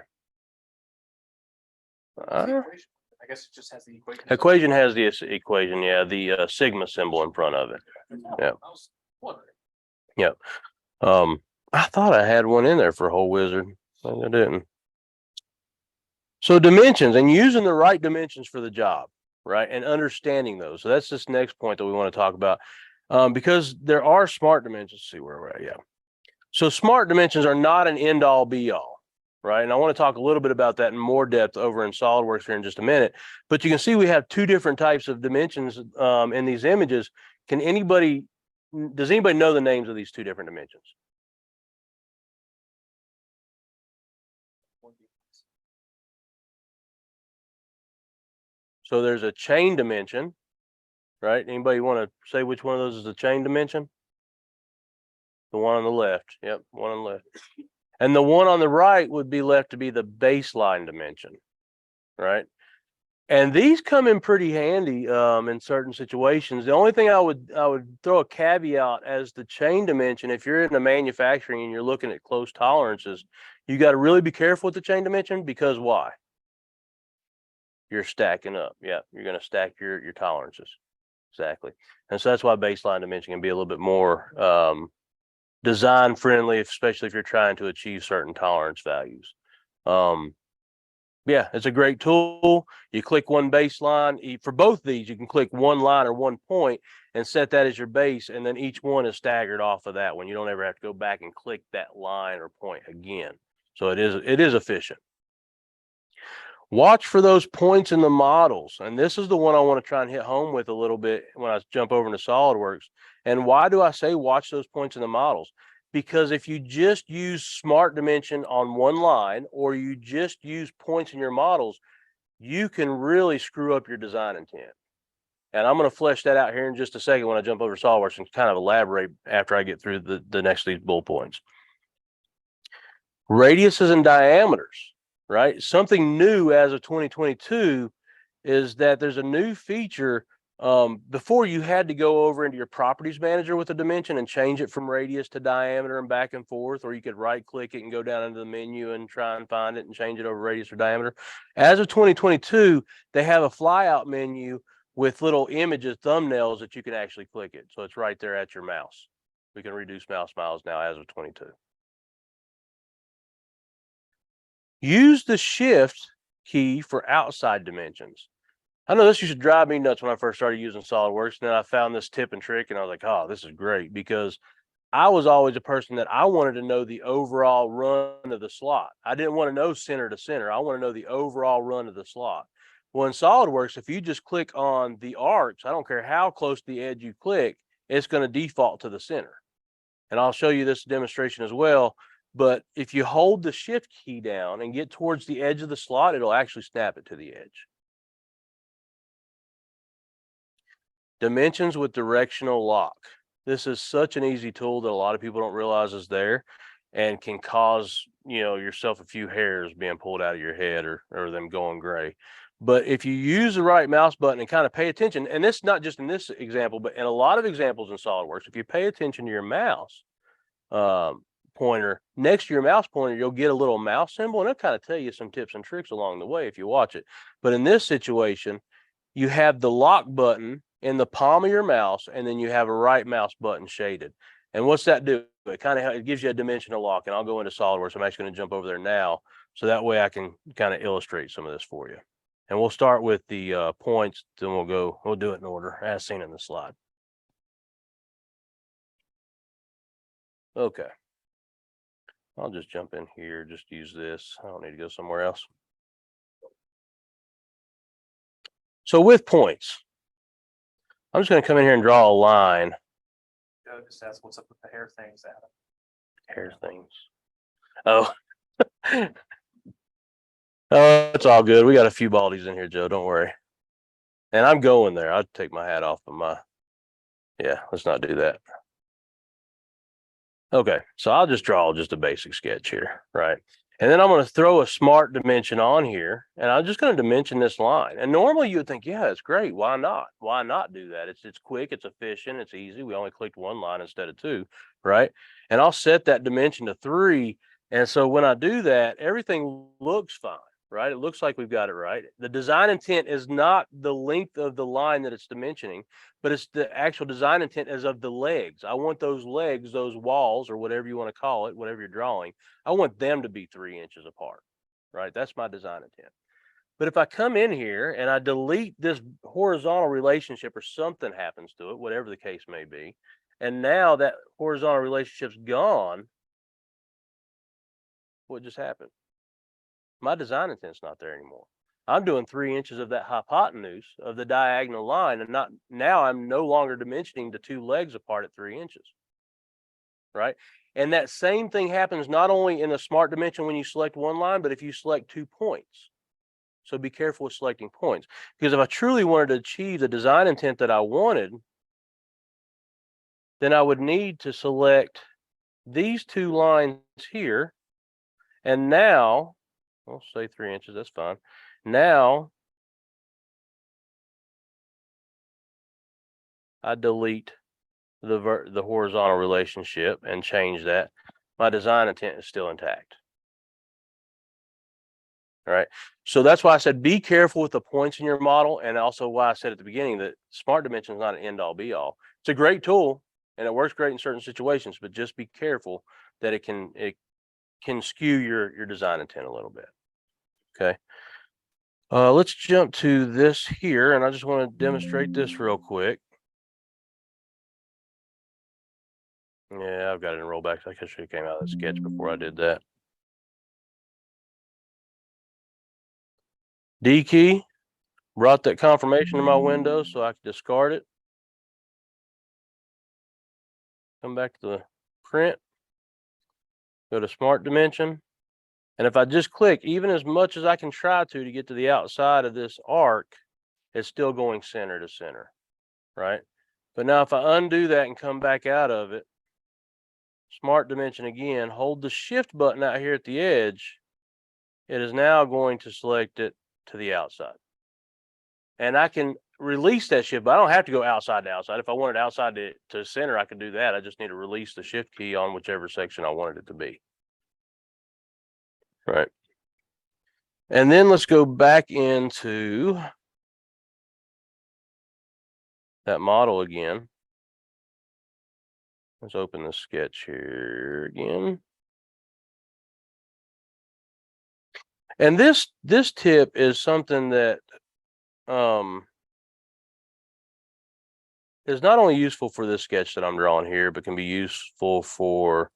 C: I guess it just has the equation.
B: Equation has the equation, yeah, the sigma symbol in front of it. Yeah.
C: I was wondering.
B: Yep. I thought I had one in there for Whole Wizard. I didn't. So dimensions and using the right dimensions for the job, right? And understanding those. So that's this next point that we want to talk about. Because there are smart dimensions. Let's see where we're at. Yeah. So smart dimensions are not an end all be all. Right. And I want to talk a little bit about that in more depth over in SolidWorks here in just a minute. But you can see we have two different types of dimensions in these images. Does anybody know the names of these two different dimensions? So there's a chain dimension, right? Anybody want to say which one of those is a chain dimension? The one on the left. Yep, one on the left. And the one on the right would be left to be the baseline dimension, right? And these come in pretty handy in certain situations. The only thing I would throw a caveat as the chain dimension, if you're in the manufacturing and you're looking at close tolerances, you got to really be careful with the chain dimension because why? You're stacking up. Yeah, you're going to stack your tolerances. Exactly. And so that's why baseline dimension can be a little bit more design friendly, especially if you're trying to achieve certain tolerance values. Yeah, it's a great tool. You click one baseline. For both these, you can click one line or one point and set that as your base, and then each one is staggered off of that one. You don't ever have to go back and click that line or point again. So it is efficient. Watch for those points in the models. And this is the one I want to try and hit home with a little bit when I jump over into SolidWorks. And why do I say watch those points in the models? Because if you just use smart dimension on one line, or you just use points in your models, you can really screw up your design intent. And I'm going to flesh that out here in just a second when I jump over to SolidWorks and kind of elaborate after I get through the next of these bullet points. Radiuses and diameters. Right? Something new as of 2022 is that there's a new feature. Before you had to go over into your properties manager with a dimension and change it from radius to diameter and back and forth, or you could right click it and go down into the menu and try and find it and change it over radius or diameter. As of 2022, they have a flyout menu with little images, thumbnails that you can actually click it. So it's right there at your mouse. We can reduce mouse miles now as of 22. Use the shift key for outside dimensions. I know this used to drive me nuts when I first started using SolidWorks. And then I found this tip and trick and I was like, oh, this is great, because I was always a person that I wanted to know the overall run of the slot. I didn't want to know center to center. I want to know the overall run of the slot. Well, in SolidWorks, if you just click on the arcs, I don't care how close to the edge you click, it's going to default to the center. And I'll show you this demonstration as well. But if you hold the shift key down and get towards the edge of the slot, it'll actually snap it to the edge. Dimensions with directional lock. This is such an easy tool that a lot of people don't realize is there and can cause, yourself a few hairs being pulled out of your head or them going gray. But if you use the right mouse button and kind of pay attention, and this not just in this example, but in a lot of examples in SolidWorks, if you pay attention to your mouse pointer next to your mouse pointer, you'll get a little mouse symbol, and it'll kind of tell you some tips and tricks along the way if you watch it. But in this situation, you have the lock button in the palm of your mouse, and then you have a right mouse button shaded. And what's that do? It gives you a dimensional lock, and I'll go into SolidWorks. I'm actually going to jump over there now, so that way I can kind of illustrate some of this for you. And we'll start with the points, then we'll do it in order as seen in the slide. Okay. I'll just jump in here, just use this. I don't need to go somewhere else. So with points, I'm just going to come in here and draw a line.
C: Joe just asked what's up with the hair things, Adam.
B: Hair things. Oh. Oh, it's all good. We got a few baldies in here, Joe. Don't worry. And I'm going there. I'd take my hat off, but yeah, let's not do that. Okay, so I'll just draw just a basic sketch here, right? And then I'm going to throw a smart dimension on here, and I'm just going to dimension this line. And normally you would think, yeah, it's great. Why not? Why not do that? It's quick, it's efficient, it's easy. We only clicked one line instead of two, right? And I'll set that dimension to 3. And so when I do that, everything looks fine, right? It looks like we've got it right. The design intent is not the length of the line that it's dimensioning, but it's the actual design intent is of the legs. I want those legs, those walls, or whatever you want to call it, whatever you're drawing, I want them to be 3 inches apart, right? That's my design intent. But if I come in here and I delete this horizontal relationship or something happens to it, whatever the case may be, and now that horizontal relationship's gone, what just happened? My design intent's not there anymore. I'm doing 3 inches of that hypotenuse of the diagonal line, and now I'm no longer dimensioning the 2 legs apart at 3 inches, right? And that same thing happens not only in the smart dimension when you select one line, but if you select 2 points. So be careful with selecting points, because if I truly wanted to achieve the design intent that I wanted, then I would need to select these 2 lines here, and now, we'll say 3 inches, that's fine. Now, I delete the horizontal relationship and change that. My design intent is still intact. All right. So that's why I said be careful with the points in your model, and also why I said at the beginning that smart dimension is not an end all be all. It's a great tool and it works great in certain situations, but just be careful that it can skew your design intent a little bit. Okay. Let's jump to this here, and I just want to demonstrate this real quick. Yeah, I've got it in rollback. I should have came out of the sketch before I did that. D key, brought that confirmation to my window so I could discard it. Come back to the print, go to smart dimension. And if I just click, even as much as I can try to get to the outside of this arc, it's still going center to center, right? But now if I undo that and come back out of it, smart dimension again, hold the shift button out here at the edge, it is now going to select it to the outside. And I can release that shift, but I don't have to go outside to outside. If I wanted outside to center, I could do that. I just need to release the shift key on whichever section I wanted it to be. Right. And then let's go back into that model again. Let's open the sketch here again. And this tip is something that is not only useful for this sketch that I'm drawing here, but can be useful for,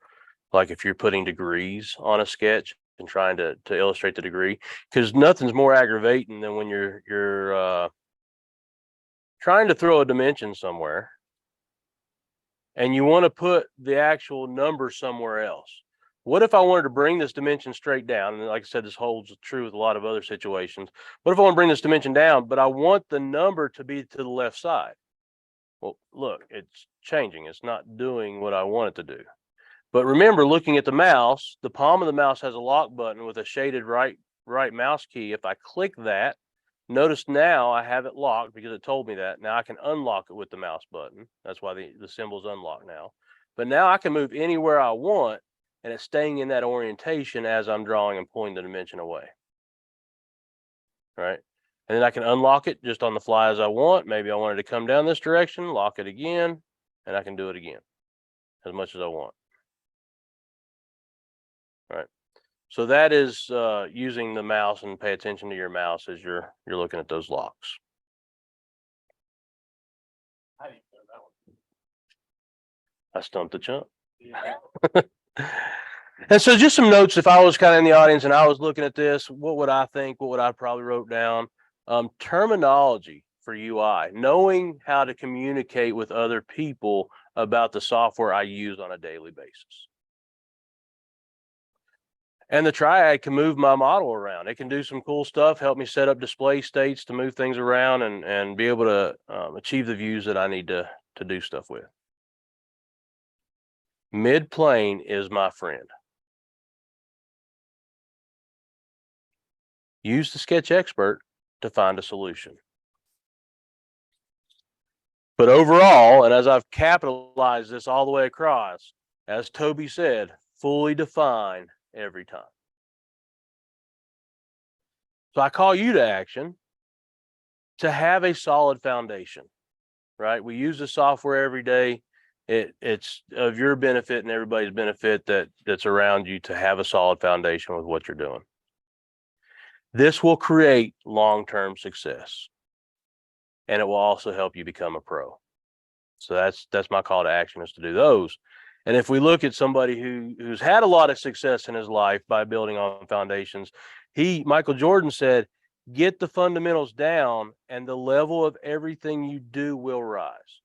B: like, if you're putting degrees on a sketch and trying to illustrate the degree, because nothing's more aggravating than when you're trying to throw a dimension somewhere and you want to put the actual number somewhere else. What if I wanted to bring this dimension straight down? And like I said, this holds true with a lot of other situations. What if I want to bring this dimension down, but I want the number to be to the left side? Well, look, it's changing. It's not doing what I want it to do. But remember, looking at the mouse, the palm of the mouse has a lock button with a shaded right mouse key. If I click that, notice now I have it locked because it told me that. Now I can unlock it with the mouse button. That's why the symbol's unlocked now. But now I can move anywhere I want, and it's staying in that orientation as I'm drawing and pulling the dimension away. Right? And then I can unlock it just on the fly as I want. Maybe I wanted to come down this direction, lock it again, and I can do it again as much as I want. Right. So that is using the mouse, and pay attention to your mouse as you're looking at those locks.
C: I didn't know that one.
B: I stumped the chump.
C: Yeah.
B: And so just some notes, if I was kind of in the audience and I was looking at this, what would I think? What would I probably wrote down? Terminology for UI, knowing how to communicate with other people about the software I use on a daily basis. And the triad can move my model around. It can do some cool stuff, help me set up display states to move things around and be able to achieve the views that I need to do stuff with. Mid-plane is my friend. Use the sketch expert to find a solution. But overall, and as I've capitalized this all the way across, as Toby said, fully define every time. So I call you to action to have a solid foundation, right? We use the software every day. It's of your benefit and everybody's benefit that's around you to have a solid foundation with what you're doing. This will create long-term success, and it will also help you become a pro. So that's my call to action, is to do those. And if we look at somebody who's had a lot of success in his life by building on foundations, Michael Jordan said, get the fundamentals down and the level of everything you do will rise.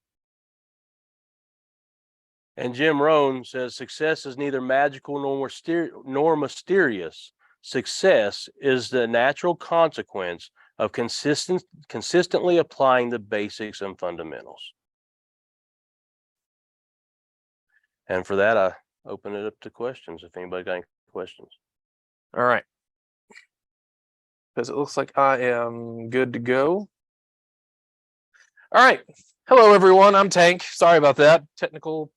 B: And Jim Rohn says, success is neither magical nor mysterious. Success is the natural consequence of consistently applying the basics and fundamentals. And for that, I open it up to questions if anybody got any questions.
E: All right. Because it looks like I am good to go. All right. Hello, everyone. I'm Tank. Sorry about that. Technical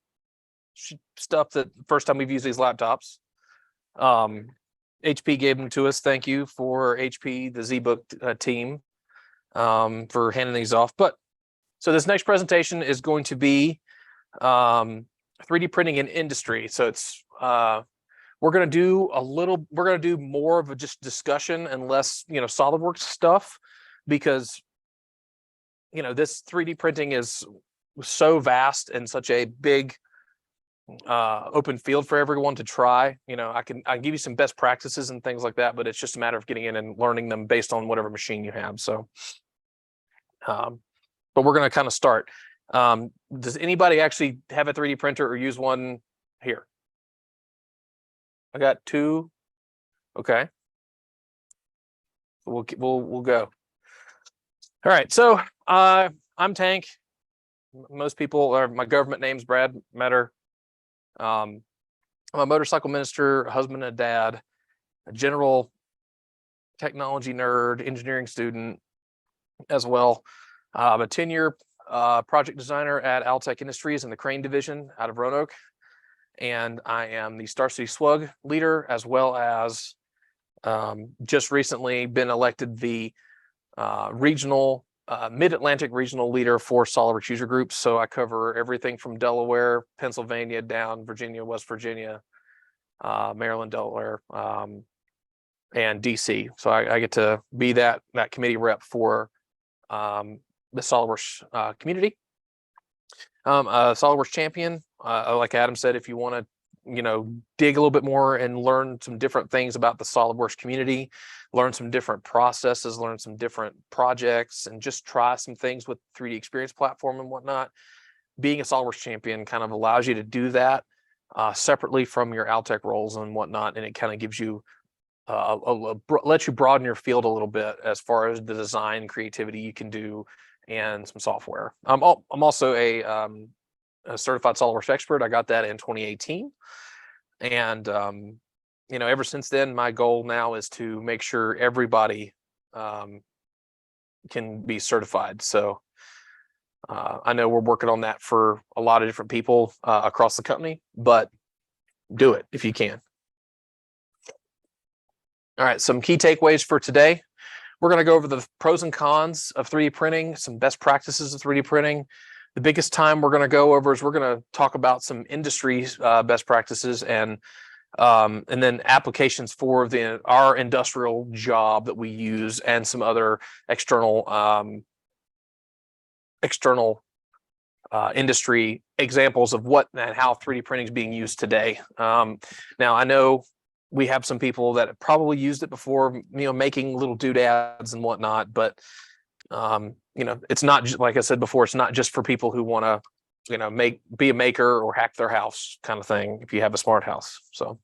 E: stuff that first time we've used these laptops. HP gave them to us. Thank you for HP, the ZBook team, for handing these off. But so this next presentation is going to be 3D printing in industry. So it's we're going to do more of a just discussion and less, SolidWorks stuff, because this 3D printing is so vast and such a big open field for everyone to try. I can give you some best practices and things like that, but it's just a matter of getting in and learning them based on whatever machine you have. So but we're going to kind of start. Does anybody actually have a 3D printer or use one here? I got two. Okay. We'll go. All right. So I'm Tank. Most people, or my government name's Brad Meador. I'm a motorcycle minister, a husband and a dad, a general technology nerd, engineering student as well. I'm a 10-year project designer at Altec Industries in the crane division out of Roanoke. And I am the Starcityswug leader, as well as just recently been elected the regional Mid-Atlantic regional leader for SolidWorks user groups. So I cover everything from Delaware, Pennsylvania, down Virginia, West Virginia, Maryland, Delaware, and DC. So I get to be that committee rep for the SolidWorks community. A SolidWorks champion. Like Adam said, if you want to dig a little bit more and learn some different things about the SolidWorks community, learn some different processes, learn some different projects, and just try some things with 3D Experience platform and whatnot. Being a SolidWorks champion kind of allows you to do that separately from your Altec roles and whatnot, and it kind of gives you lets you broaden your field a little bit as far as the design creativity you can do and some software. I'm also a certified SolidWorks expert. I got that in 2018, and ever since then, my goal now is to make sure everybody can be certified. So I know we're working on that for a lot of different people across the company, but do it if you can. All right, some key takeaways for today. We're going to go over the pros and cons of 3D printing, some best practices of 3D printing. The biggest time we're going to go over is we're going to talk about some industry best practices and then applications for our industrial job that we use, and some other external industry examples of what and how 3D printing is being used today. Now I know we have some people that have probably used it before, making little doodads and whatnot, but You know, it's not just, like I said before, it's not just for people who want to, you know, be a maker or hack their house kind of thing if you have a smart house. So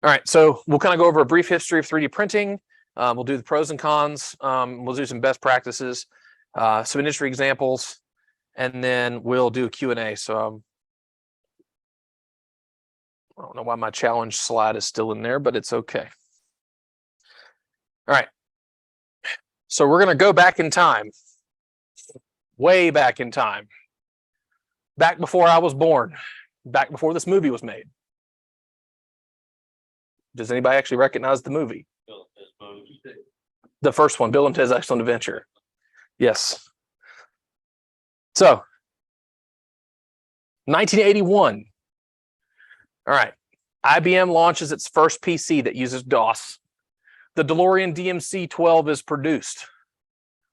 E: all right, so we'll kind of go over a brief history of 3D printing. We'll do the pros and cons. We'll do some best practices, some industry examples, and then we'll do a Q&A. So I don't know why my challenge slide is still in there, but it's okay. All right. So we're going to go back in time, way back in time, back before I was born, back before this movie was made. Does anybody actually recognize the movie? The first one, Bill and Ted's Excellent Adventure. Yes. So 1981. All right. IBM launches its first PC that uses DOS. The DeLorean DMC-12 is produced.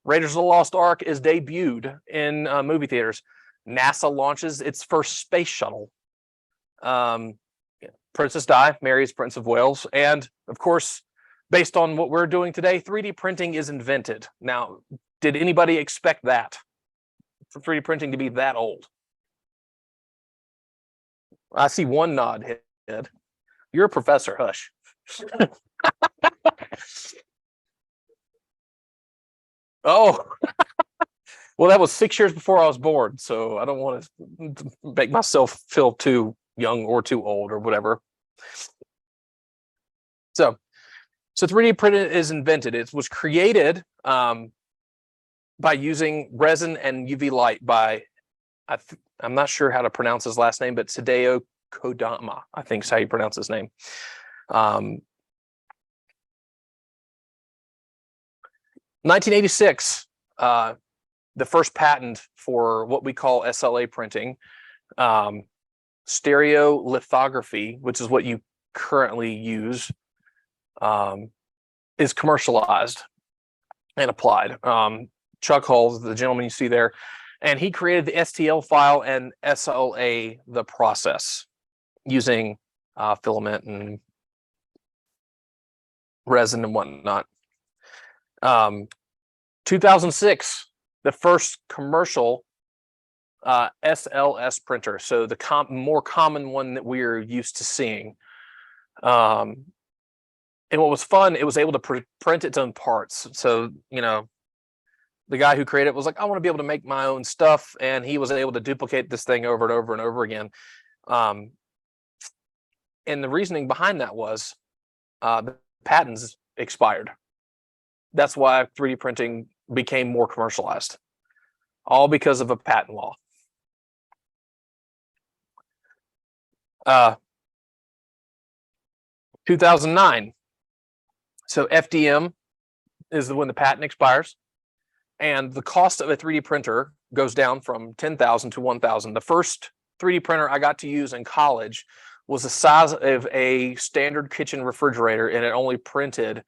E: Raiders of the Lost Ark is debuted in movie theaters. NASA launches its first space shuttle. Princess Di marries Prince of Wales. And of course, based on what we're doing today, 3D printing is invented. Now, did anybody expect that? For 3D printing to be that old? I see one nod head. You're a professor, hush. Oh, well, that was 6 years before I was born, so I don't want to make myself feel too young or too old or whatever. So 3D printing is invented. It was created by using resin and UV light by, I'm not sure how to pronounce his last name, but Hideo Kodama, I think is how you pronounce his name. 1986, the first patent for what we call SLA printing, stereolithography, which is what you currently use, is commercialized and applied. Chuck Hull, the gentleman you see there, and he created the STL file and SLA the process using filament and resin and whatnot. 2006, the first commercial SLS printer, so the more common one that we're used to seeing. And what was fun, it was able to print its own parts. So, you know, the guy who created it was like, I want to be able to make my own stuff, and he was able to duplicate this thing over and over and over again. And the reasoning behind that was the patents expired. That's why 3D printing became more commercialized, all because of a patent law. 2009. So FDM is when the patent expires, and the cost of a 3D printer goes down from 10,000 to 1,000. The first 3D printer I got to use in college was the size of a standard kitchen refrigerator, and it only printed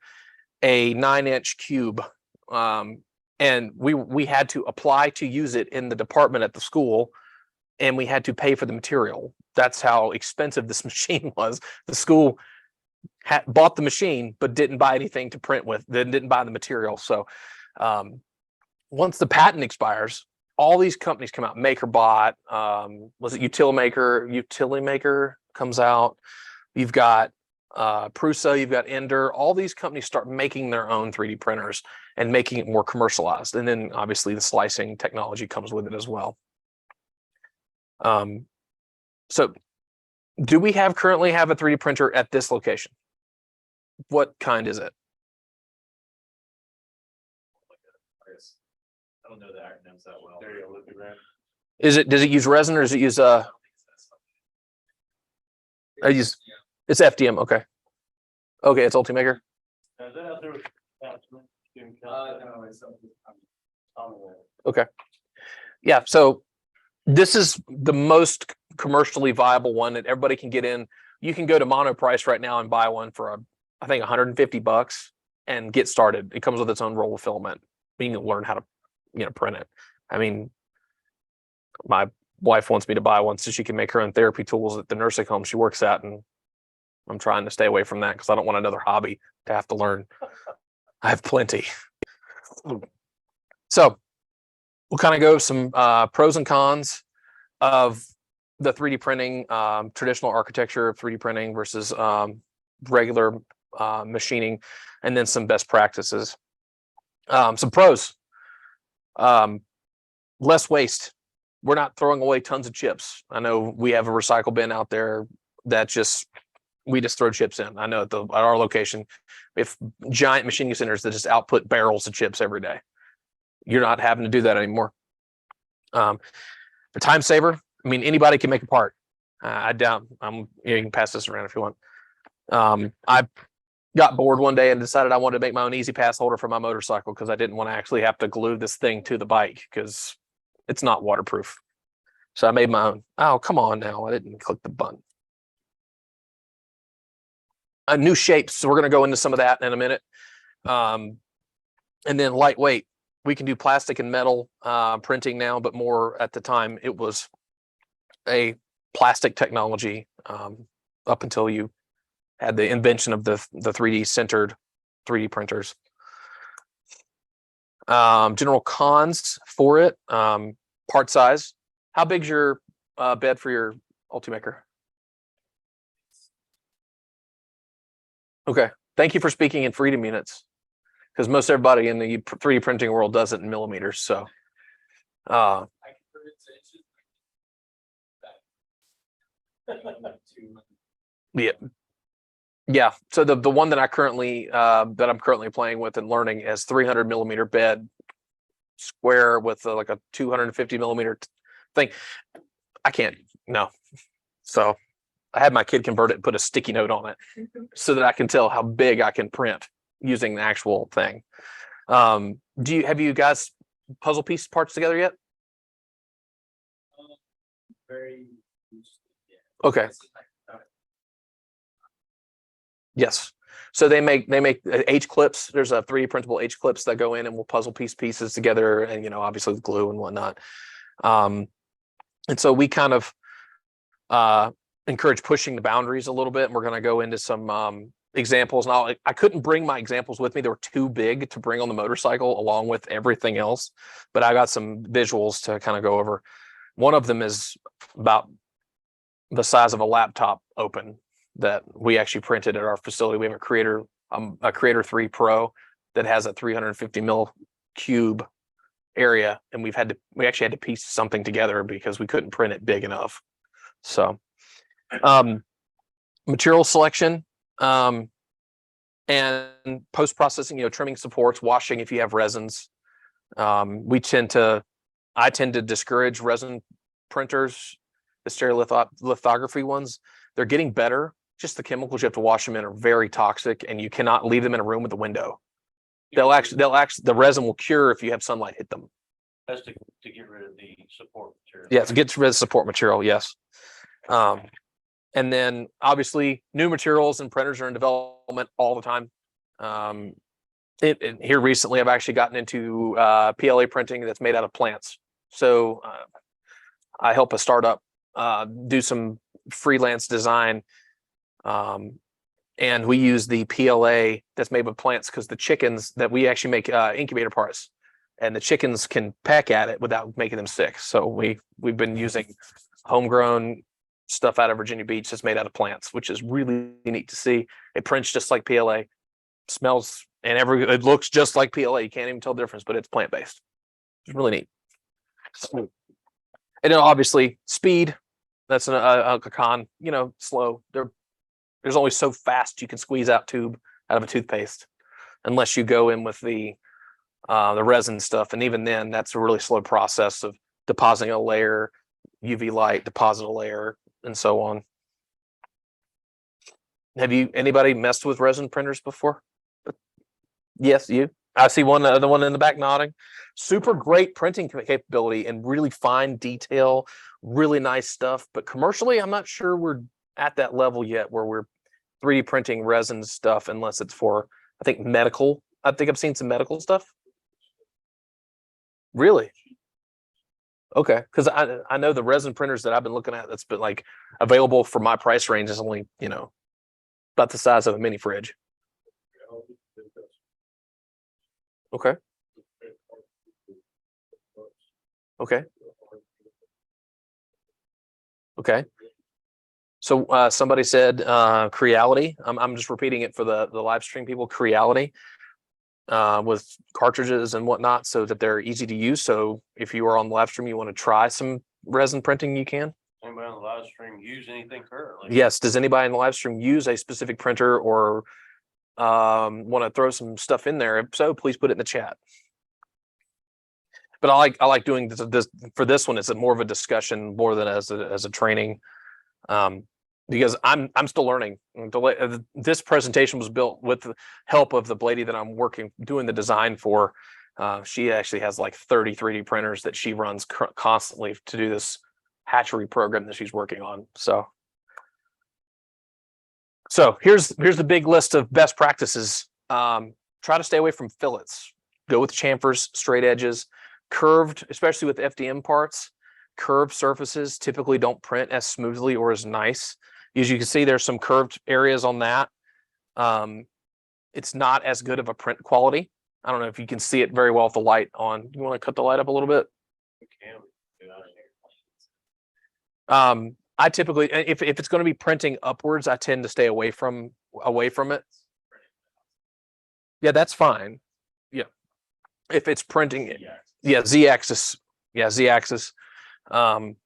E: a 9-inch cube. And we had to apply to use it in the department at the school, and we had to pay for the material. That's how expensive this machine was. The school bought the machine, but didn't buy anything to print with, then didn't buy the material. So once the patent expires, all these companies come out. MakerBot, was it Utilimaker comes out. You've got Prusa, you've got Ender. All these companies start making their own 3D printers and making it more commercialized. And then obviously the slicing technology comes with it as well. So do we currently have a 3D printer at this location? What kind is it?
C: I don't know the acronyms that well.
E: Does it use resin, or does it use it's FDM, okay. Okay, it's Ultimaker. Okay. Yeah, so this is the most commercially viable one that everybody can get in. You can go to Monoprice right now and buy one for I think $150 and get started. It comes with its own roll of filament. You can learn how to, print it. I mean, my wife wants me to buy one so she can make her own therapy tools at the nursing home she works at, and I'm trying to stay away from that because I don't want another hobby to have to learn. I have plenty. So we'll kind of go some pros and cons of the 3D printing, traditional architecture of 3D printing versus regular machining, and then some best practices. Some pros, less waste. We're not throwing away tons of chips. I know we have a recycle bin out there that we just throw chips in. I know at our location, we have giant machining centers that just output barrels of chips every day. You're not having to do that anymore. For time saver, I mean, anybody can make a part. I doubt you can pass this around if you want. I got bored one day and decided I wanted to make my own easy pass holder for my motorcycle because I didn't want to actually have to glue this thing to the bike because it's not waterproof. So I made my own. Oh, come on now. I didn't click the button. New shapes. So we're going to go into some of that in a minute. And then lightweight. We can do plastic and metal printing now, but more at the time it was a plastic technology up until you had the invention of the 3D centered 3D printers. General cons for it, part size. How big's your bed for your Ultimaker? Okay, thank you for speaking in freedom units, because most everybody in the 3D printing world does it in millimeters. So, yeah. So the one that I'm currently playing with and learning is 300 millimeter bed, square with like a 250 millimeter thing. I can't, no. So I had my kid convert it and put a sticky note on it so that I can tell how big I can print using the actual thing. Have you guys puzzle piece parts together yet?
C: Very.
E: Okay. Yes. So they make H clips. There's a 3D printable H clips that go in and will puzzle pieces together, and obviously with glue and whatnot. And so we kind of encourage pushing the boundaries a little bit. And we're going to go into some examples. Now, I couldn't bring my examples with me. They were too big to bring on the motorcycle along with everything else. But I got some visuals to kind of go over. One of them is about the size of a laptop open that we actually printed at our facility. We have a Creator 3 Pro that has a 350 mil cube area, and we actually had to piece something together because we couldn't print it big enough. So material selection and post-processing, trimming supports, washing if you have resins. I tend to discourage resin printers, the stereolithography ones. They're getting better. Just the chemicals you have to wash them in are very toxic, and you cannot leave them in a room with a window. The resin will cure if you have sunlight hit them.
B: That's to get rid of the support material.
E: Yeah, to get rid of support material, yes. And then obviously new materials and printers are in development all the time. Here recently, I've actually gotten into PLA printing that's made out of plants. So I help a startup do some freelance design. And we use the PLA that's made with plants because the chickens that we actually make incubator parts, and the chickens can peck at it without making them sick. So we've been using homegrown stuff out of Virginia Beach that's made out of plants, which is really neat to see. It prints just like PLA, smells it looks just like PLA. You can't even tell the difference, but it's plant-based. It's really neat. And then obviously speed. That's a con. Slow. There's only so fast you can squeeze out tube out of a toothpaste, unless you go in with the resin stuff. And even then, that's a really slow process of depositing a layer, UV light, deposit a layer, and so on. Have anybody messed with resin printers before? Yes, you. I see the one in the back nodding. Super great printing capability and really fine detail, really nice stuff. But commercially, I'm not sure we're at that level yet where we're 3D printing resin stuff, unless it's for, I think, medical. I think I've seen some medical stuff. Really? Okay, because I know the resin printers that I've been looking at that's been like available for my price range is only about the size of a mini fridge. Okay. Okay. Okay. So somebody said Creality. I'm just repeating it for the live stream people. Creality with cartridges and whatnot, so that they're easy to use. So if you are on the live stream, you want to try some resin printing, you can.
B: Anybody on the live stream use anything currently?
E: Yes. Does anybody in the live stream use a specific printer or want to throw some stuff in there? If so, please put it in the chat. But I like doing this for this one. It's more of a discussion more than as a training, because I'm still learning. This presentation was built with the help of the lady that I'm doing the design for. She actually has like 30 3D printers that she runs constantly to do this hatchery program that she's working on. So here's the big list of best practices. Try to stay away from fillets. Go with chamfers, straight edges. Curved, especially with FDM parts, curved surfaces typically don't print as smoothly or as nice. As you can see, there's some curved areas on that. It's not as good of a print quality. I don't know if you can see it very well with the light on. You want to cut the light up a little bit? I typically, if it's going to be printing upwards, I tend to stay away from it. Yeah, that's fine. Yeah, if it's printing it. Yeah, Z-axis. Yeah, Z-axis. And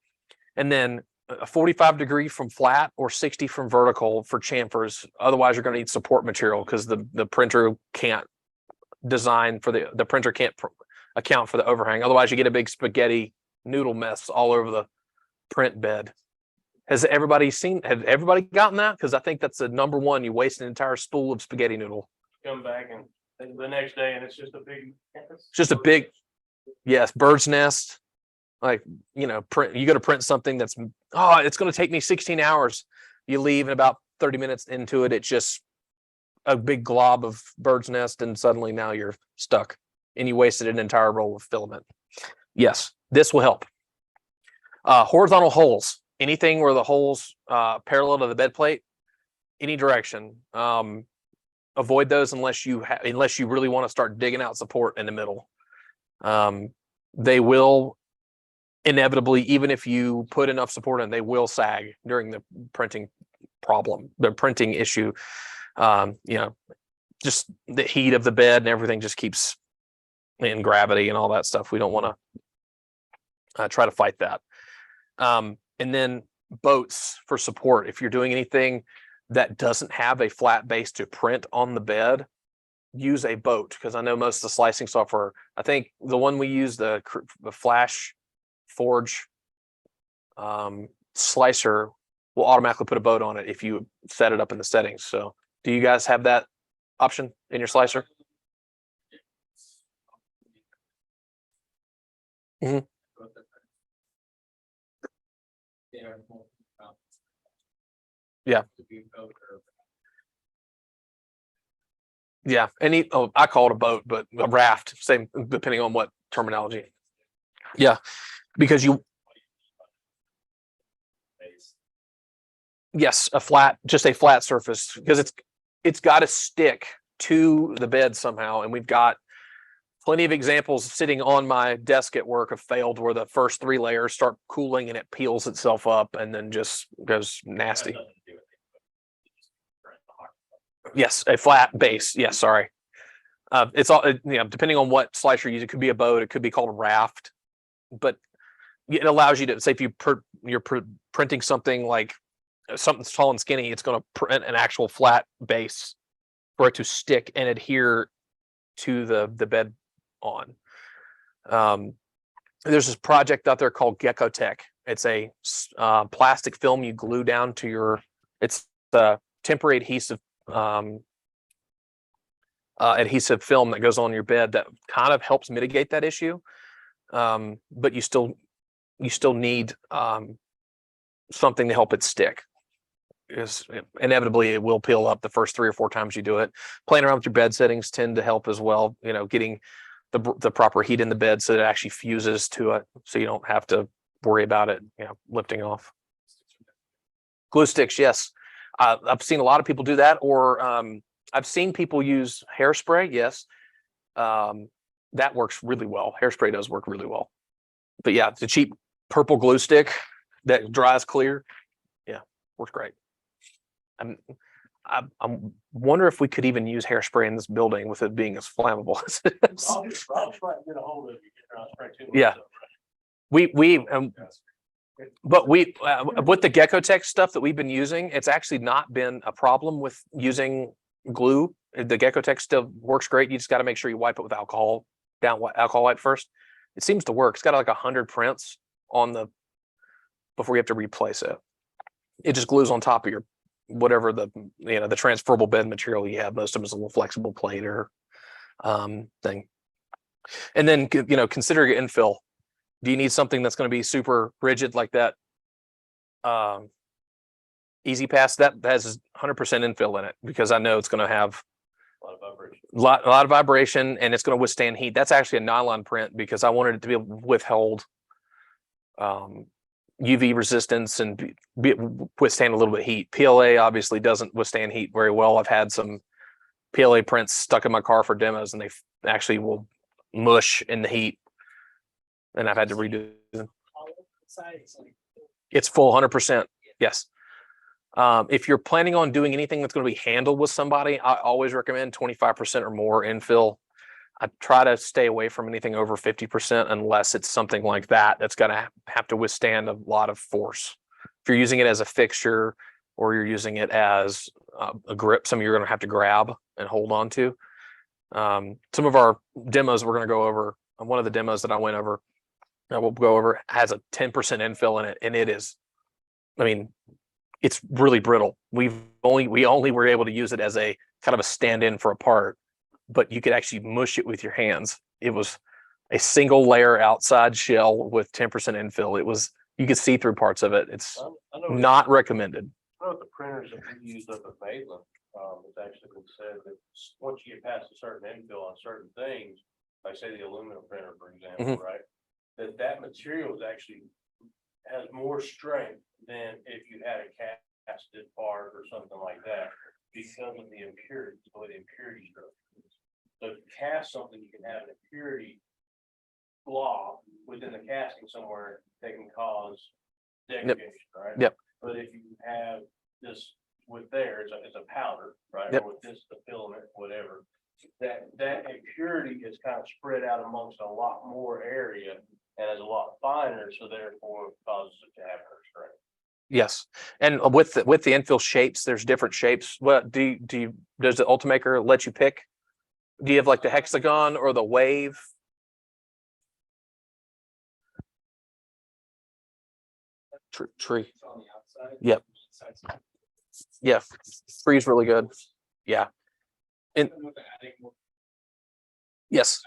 E: then a 45 degree from flat or 60 from vertical for chamfers. Otherwise, you're going to need support material because the printer can't design for the printer can't account for the overhang. Otherwise, you get a big spaghetti noodle mess all over the print bed. Has everybody gotten that? Because I think that's the number one. You waste an entire spool of spaghetti noodle.
B: Come back and the next day, and it's just a
E: big. Yes, bird's nest. Like, you know, you got to print something that's, it's going to take me 16 hours. You leave and about 30 minutes into it, it's just a big glob of bird's nest, and suddenly now you're stuck and you wasted an entire roll of filament. Yes, this will help. Horizontal holes, anything where the holes parallel to the bed plate, any direction. Avoid those unless you really want to start digging out support in the middle. They will inevitably, even if you put enough support in, they will sag during the printing issue. You know, just the heat of the bed and everything just keeps in gravity and all that stuff. We don't want to try to fight that. And then boats for support. If you're doing anything that doesn't have a flat base to print on the bed, use a boat, because I know most of the slicing software, I think the one we use, the Flash Forge slicer, will automatically put a boat on it if you set it up in the settings. So do you guys have that option in your slicer? Mm-hmm. Yeah. Yeah, I call it a boat, but a raft, same, depending on what terminology. Yeah, because yes, just a flat surface, because it's got to stick to the bed somehow, and we've got plenty of examples sitting on my desk at work have failed, where the first 3 layers start cooling and it peels itself up and then just goes nasty. Yes, a flat base. Yes, sorry. It's all, you know, depending on what slicer you use. It could be a boat. It could be called a raft, but it allows you to say if you're printing something like something tall and skinny, it's going to print an actual flat base for it to stick and adhere to the bed on. There's this project out there called Gecko Tech. It's a plastic film you glue down to it's the temporary adhesive film that goes on your bed that kind of helps mitigate that issue, but you still need something to help it stick. Because inevitably it will peel up the first 3 or 4 times you do it. Playing around with your bed settings tend to help as well, you know, getting the proper heat in the bed so that it actually fuses to it, so you don't have to worry about it, you know, lifting off. Glue sticks, yes. I've seen a lot of people do that, or I've seen people use hairspray. Yes, that works really well. Hairspray does work really well. but yeah, the cheap purple glue stick that dries clear. Yeah, works great. I wonder if we could even use hairspray in this building with it being as flammable as it is. Yeah. But with the Gecko-Tex stuff that we've been using, it's actually not been a problem with using glue. The Gecko-Tex still works great. You just got to make sure you wipe it with alcohol wipe first. It seems to work. It's got like 100 prints on the before you have to replace it. It just glues on top of your whatever the the transferable bed material you have. Most of them is a little flexible plate or thing. And then consider your infill. Do you need something that's going to be super rigid like that? Easy Pass that has 100% infill in it, because I know it's going to have a lot of vibration, and it's going to withstand heat. That's actually a nylon print because I wanted it to be able to withhold UV resistance and withstand a little bit of heat. PLA obviously doesn't withstand heat very well. I've had some PLA prints stuck in my car for demos, and they actually will mush in the heat, and I've had to redo them. It's full 100%. Yes. If you're planning on doing anything that's going to be handled with somebody, I always recommend 25% or more infill. I try to stay away from anything over 50% unless it's something like that that's going to have to withstand a lot of force. If you're using it as a fixture or you're using it as a grip, some of you're going to have to grab and hold on to. Some of our demos we're going to go over, one of the demos that I went over, we'll go over, has a 10% infill in it, and it is, I mean, it's really brittle. We only were able to use it as a kind of a stand-in for a part, but you could actually mush it with your hands. It was a single layer outside shell with 10% infill. It was, you could see through parts of it. It's not recommended.
B: I know the printers that we used up at Maitland, it's actually been said that once you get past a certain infill on certain things, like say the aluminum printer, for example, right? That material is actually has more strength than if you had a casted part or something like that, because of the impurities, the way the impurities go. So if you cast something, you can have an impurity flaw within the casting somewhere that can cause degradation, right?
E: Yep.
B: But if you have this with there, it's a powder, right?
E: Yep.
B: Or with this, the filament, whatever, that impurity is kind of spread out amongst a lot more area and is a lot finer, so therefore causes it to have her strength.
E: Yes, and with the infill shapes, there's different shapes. What does the Ultimaker let you pick? Do you have like the hexagon or the wave? Tree. Yep. Yeah, tree's really good. Yeah. And yes.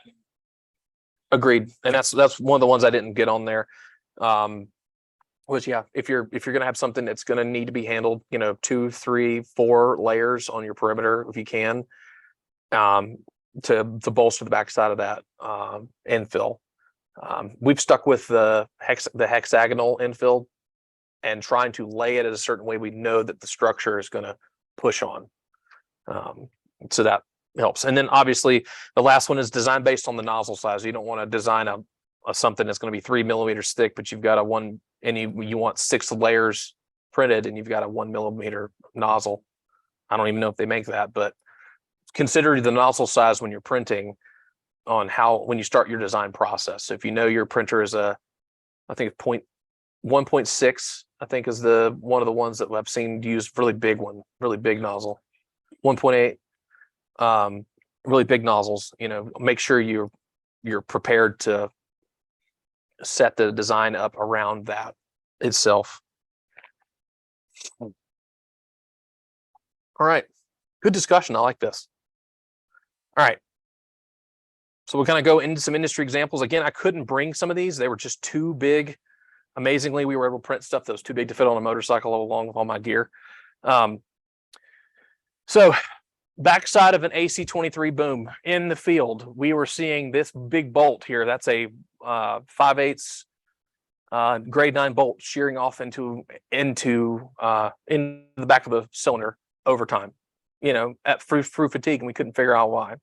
E: Agreed. And that's one of the ones I didn't get on there. Which yeah, if you're gonna have something that's gonna need to be handled, 2, 3, 4 layers on your perimeter if you can, to bolster the backside of that infill. We've stuck with the hexagonal infill and trying to lay it in a certain way we know that the structure is gonna push on. So that helps. And then obviously the last one is designed based on the nozzle size. You don't want to design a something that's going to be 3 millimeters thick, but you've got a one, and you want 6 layers printed, and you've got a 1 millimeter nozzle. I don't even know if they make that, but consider the nozzle size when you're printing on when you start your design process. So if you know your printer is I think 1.6, I think is one of the ones that I've seen use really big nozzle. 1.8, really big nozzles. Make sure you're prepared to set the design up around that itself. All right, good discussion. I like this. All right, so we're going to go into some industry examples. Again, I couldn't bring some of these. They were just too big. Amazingly, we were able to print stuff that was too big to fit on a motorcycle along with all my gear. So backside of an AC-23 boom in the field, we were seeing this big bolt here. That's a 5/8 grade 9 bolt shearing off into the back of the cylinder over time, through fatigue, and we couldn't figure out why.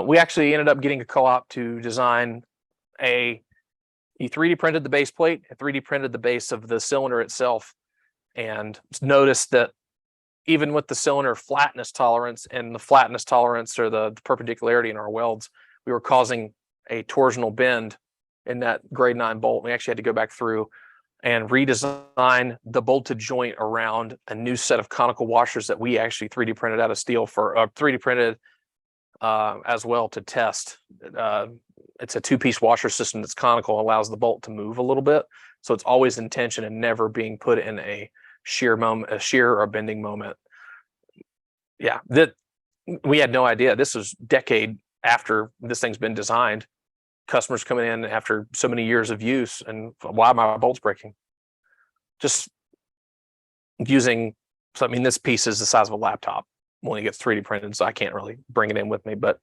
E: We actually ended up getting a co-op to design a He 3D printed the base plate, 3D printed the base of the cylinder itself, and noticed that even with the cylinder flatness tolerance and the flatness tolerance or the perpendicularity in our welds, we were causing a torsional bend in that grade 9 bolt. We actually had to go back through and redesign the bolted joint around a new set of conical washers that we actually 3D printed out of steel for 3D printed as well to test. It's a 2-piece washer system that's conical, allows the bolt to move a little bit. So it's always in tension and never being put in a shear moment, a shear or bending moment. Yeah, that we had no idea. This was a decade after this thing's been designed. Customers coming in after so many years of use, and why my bolts breaking? Just using, so I mean, this piece is the size of a laptop when it gets 3D printed, so I can't really bring it in with me. But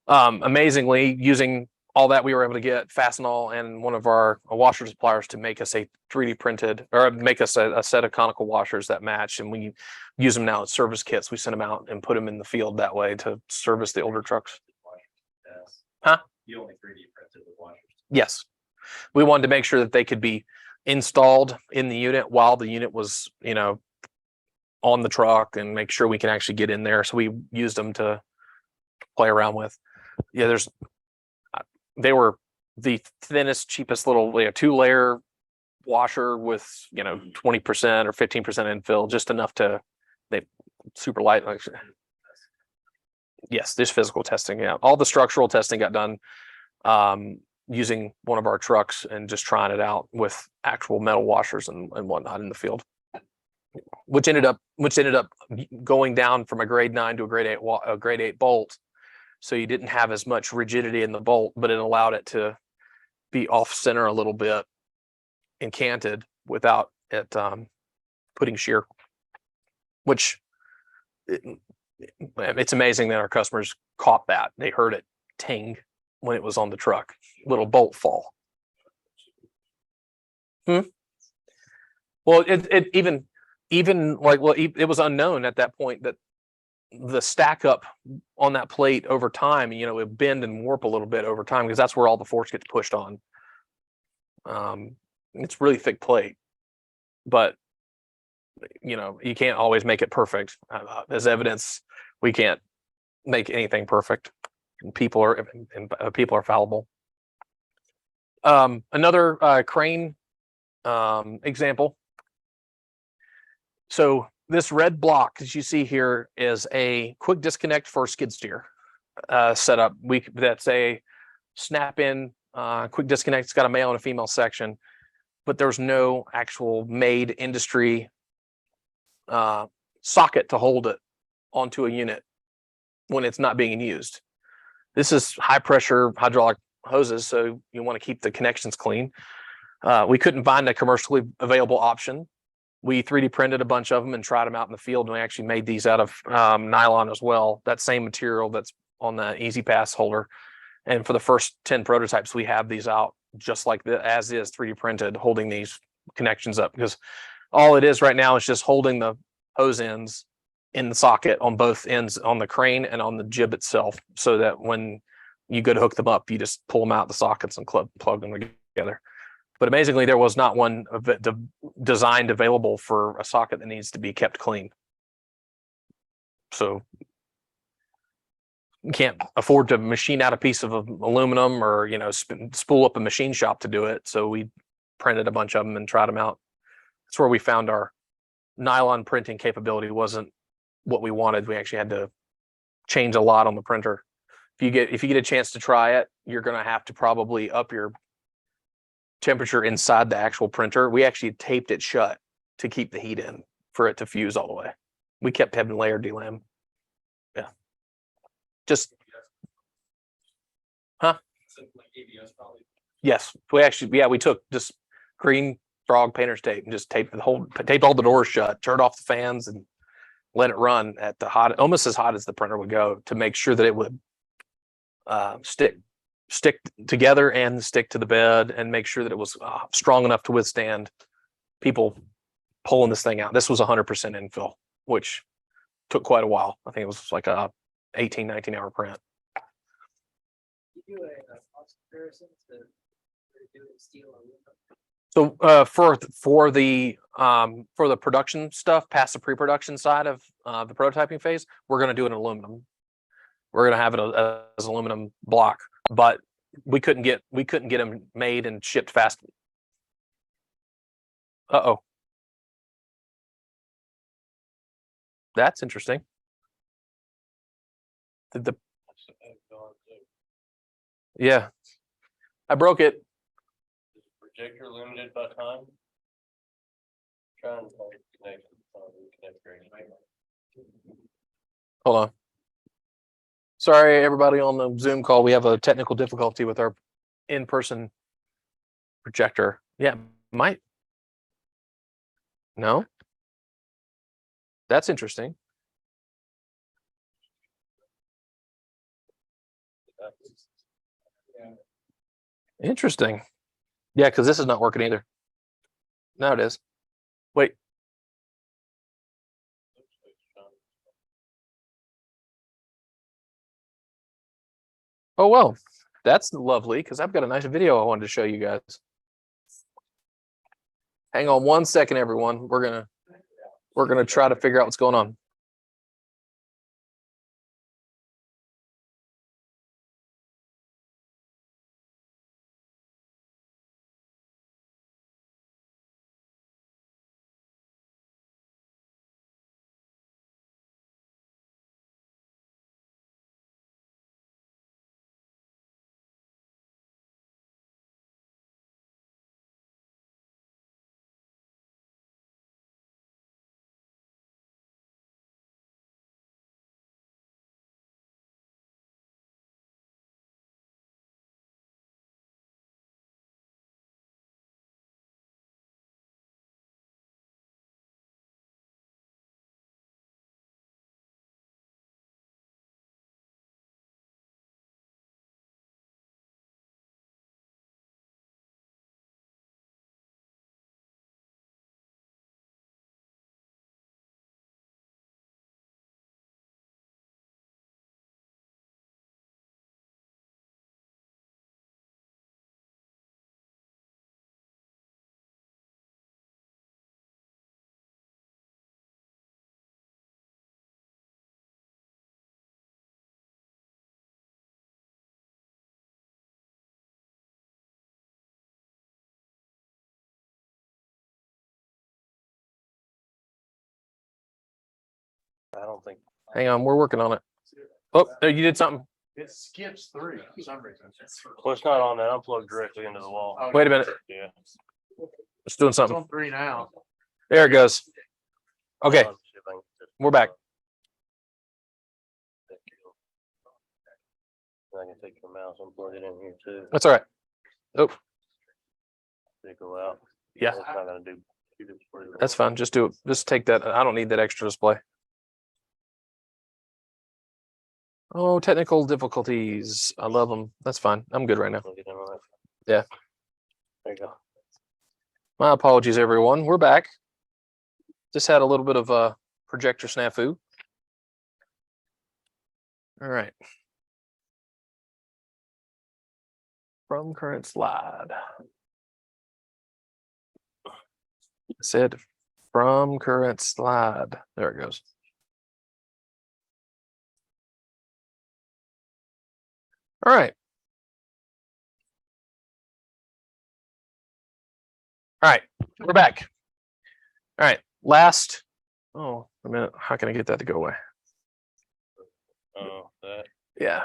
E: amazingly, using all that, we were able to get Fastenal and one of our washer suppliers to make us a 3D printed, or make us a set of conical washers that match, and we use them now as service kits. We send them out and put them in the field that way to service the older trucks. Huh?
C: You only 3D printed the washers.
E: Yes. We wanted to make sure that they could be installed in the unit while the unit was, you know, on the truck, and make sure we can actually get in there. So we used them to play around with. Yeah, they were the thinnest, cheapest little 2-layer washer with, 20% or 15% infill, just enough to, they super light. Yes, this physical testing. Yeah, all the structural testing got done using one of our trucks and just trying it out with actual metal washers and whatnot in the field, which ended up going down from a grade 9 to a grade 8 bolt. So you didn't have as much rigidity in the bolt, but it allowed it to be off center a little bit and canted without it putting shear, which it's amazing that our customers caught that. They heard it ting when it was on the truck, little bolt fall. Well, it was unknown at that point that the stack up on that plate over time, it would bend and warp a little bit over time, because that's where all the force gets pushed on. It's really thick plate, but you can't always make it perfect. As evidence, we can't make anything perfect. And people are fallible. Another crane example. So this red block that you see here is a quick disconnect for skid steer setup. That's a snap-in quick disconnect. It's got a male and a female section, but there's no actual made industry socket to hold it onto a unit when it's not being used. This is high pressure hydraulic hoses, so you want to keep the connections clean. We couldn't find a commercially available option. We 3D printed a bunch of them and tried them out in the field, and we actually made these out of nylon as well. That same material that's on the Easy Pass holder. And for the first 10 prototypes, we have these out just like as is 3D printed, holding these connections up, because all it is right now is just holding the hose ends in the socket on both ends, on the crane and on the jib itself, so that when you go to hook them up, you just pull them out the sockets and plug them together. But amazingly, there was not one designed available for a socket that needs to be kept clean. So you can't afford to machine out a piece of aluminum or, spool up a machine shop to do it. So we printed a bunch of them and tried them out. That's where we found our nylon printing capability wasn't what we wanted. We actually had to change a lot on the printer. If you get a chance to try it, you're going to have to probably up your temperature inside the actual printer. We actually taped it shut to keep the heat in for it to fuse all the way. We kept having layer delam. Yeah. Just, huh? Yes. We took just green frog painter's tape and just taped all the doors shut, turned off the fans, and let it run at almost as hot as the printer would go, to make sure that it would stick together and stick to the bed, and make sure that it was strong enough to withstand people pulling this thing out. This was 100% infill, which took quite a while. I think it was like a 18-19 hour print.
C: You do a cost comparison to
E: So for the production stuff, past the pre-production side of the prototyping phase, we're going to do it in aluminum. We're going to have it as aluminum block, but we couldn't get them made and shipped fast. Uh-oh. That's interesting. Yeah, I broke it.
B: Projector limited by time? Trying to find a connection.
E: Hold on. Sorry, everybody on the Zoom call. We have a technical difficulty with our in-person projector. Yeah, might. No. That's interesting. Interesting. Yeah, because this is not working either. Now it is. Wait. Oh, well, that's lovely because I've got a nice video I wanted to show you guys. Hang on 1 second, everyone. We're gonna try to figure out what's going on.
B: I don't think.
E: Hang on, we're working on it. Oh, there, you did something.
A: It skips 3 for some reason.
B: Well, it's not on that. I'm plugged directly into the wall.
E: Wait a minute.
B: Yeah.
E: It's doing
A: It's
E: something.
A: on 3 now.
E: There it goes. Okay, we're back.
B: I can take your mouse and plug it in here too.
E: That's all right. Oh,
B: They go out.
E: yeah,
B: It's not gonna do.
E: that's fine. Just do it. Just take that. I don't need that extra display. Oh, technical difficulties. I love them. That's fine. I'm good right now. Yeah.
B: There you go.
E: My apologies, everyone. We're back. Just had a little bit of a projector snafu. All right. From current slide. I said from current slide. There it goes. All right. All right, we're back. All right, last. Oh, a minute. How can I get that to go away?
B: Oh, that
E: Yeah,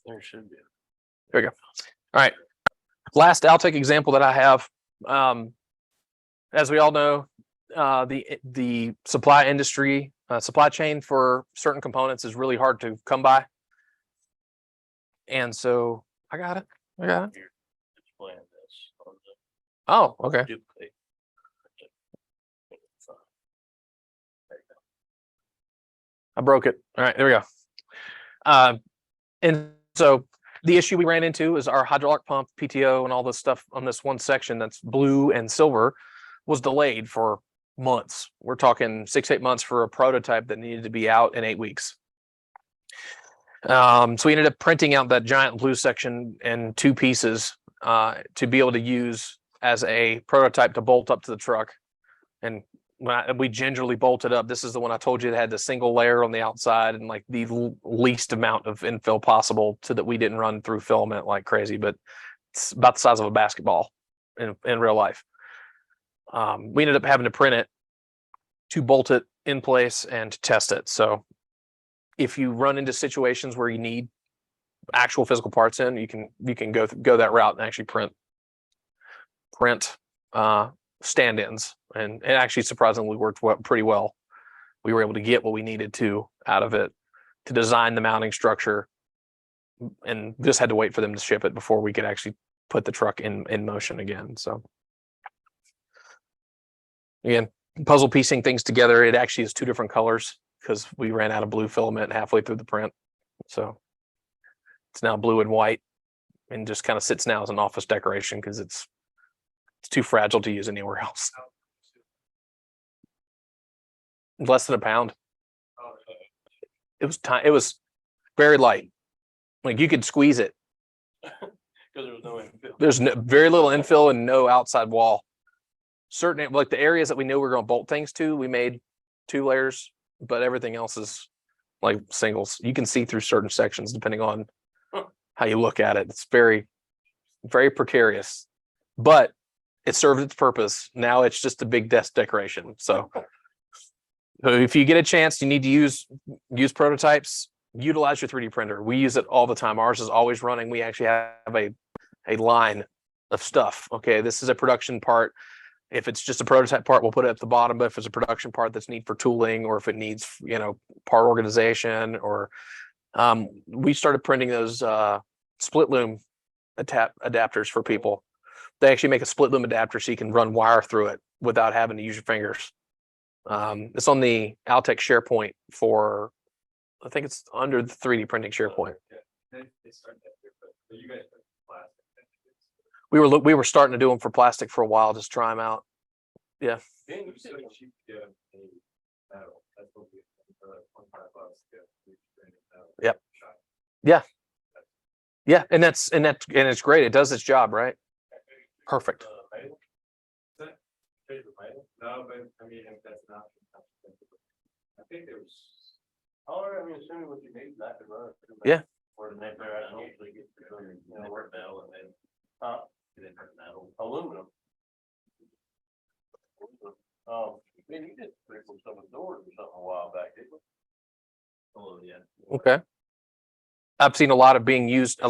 B: there should be.
E: there we go. All right, last Altec example that I have. As we all know, the supply industry, supply chain for certain components is really hard to come by. And so I got it. I got it.
B: Displaying this on the
E: Oh, okay.
B: duplicate.
E: I broke it. All right, there we go. And so the issue we ran into is our hydraulic pump, PTO, and all this stuff on this one section that's blue and silver was delayed for months. We're talking 6 to 8 months for a prototype that needed to be out in 8 weeks. So we ended up printing out that giant blue section in 2 pieces to be able to use as a prototype to bolt up to the truck. And when we gingerly bolted up, this is the one I told you that had the single layer on the outside and like the least amount of infill possible, so that we didn't run through filament like crazy, but it's about the size of a basketball in real life. We ended up having to print it to bolt it in place and to test it. So if you run into situations where you need actual physical parts in, you can go that route and actually print stand-ins, and it actually surprisingly worked pretty well. We were able to get what we needed to out of it to design the mounting structure, and just had to wait for them to ship it before we could actually put the truck in motion again. So again, puzzle piecing things together, it actually is 2 different colors because we ran out of blue filament halfway through the print. So it's now blue and white, and just kind of sits now as an office decoration because it's too fragile to use anywhere else. Less than a pound. It was very light. Like you could squeeze it.
B: Because there was no infill.
E: There's very little infill and no outside wall. Certain, like the areas that we knew we were going to bolt things to, we made 2 layers, but everything else is like singles. You can see through certain sections depending on how you look at it. It's very, very precarious, but it served its purpose. Now it's just a big desk decoration. So if you get a chance, you need to use prototypes, utilize your 3D printer. We use it all the time. Ours is always running. We actually have a line of stuff. Okay, this is a production part. If it's just a prototype part, we'll put it at the bottom. But if it's a production part that's need for tooling, or if it needs, part organization, or we started printing those split loom adapters for people. They actually make a split loom adapter so you can run wire through it without having to use your fingers. It's on the Altec SharePoint for, I think it's under the 3D printing SharePoint. We were starting to do them for plastic for a while, just try them out. Yeah. Yep. Yeah, and it's great. It does its job, right? Perfect.
C: No, but I mean, if that's an option, I think there was.
B: Oh, I mean, assuming what you need that to run.
E: Yeah.
B: Or the next, I don't usually get to work metal and then metal, aluminum. Man, you did pretty cool some of the doors or something a while back, didn't you? Oh, yeah.
E: Okay. I've seen a lot of being used,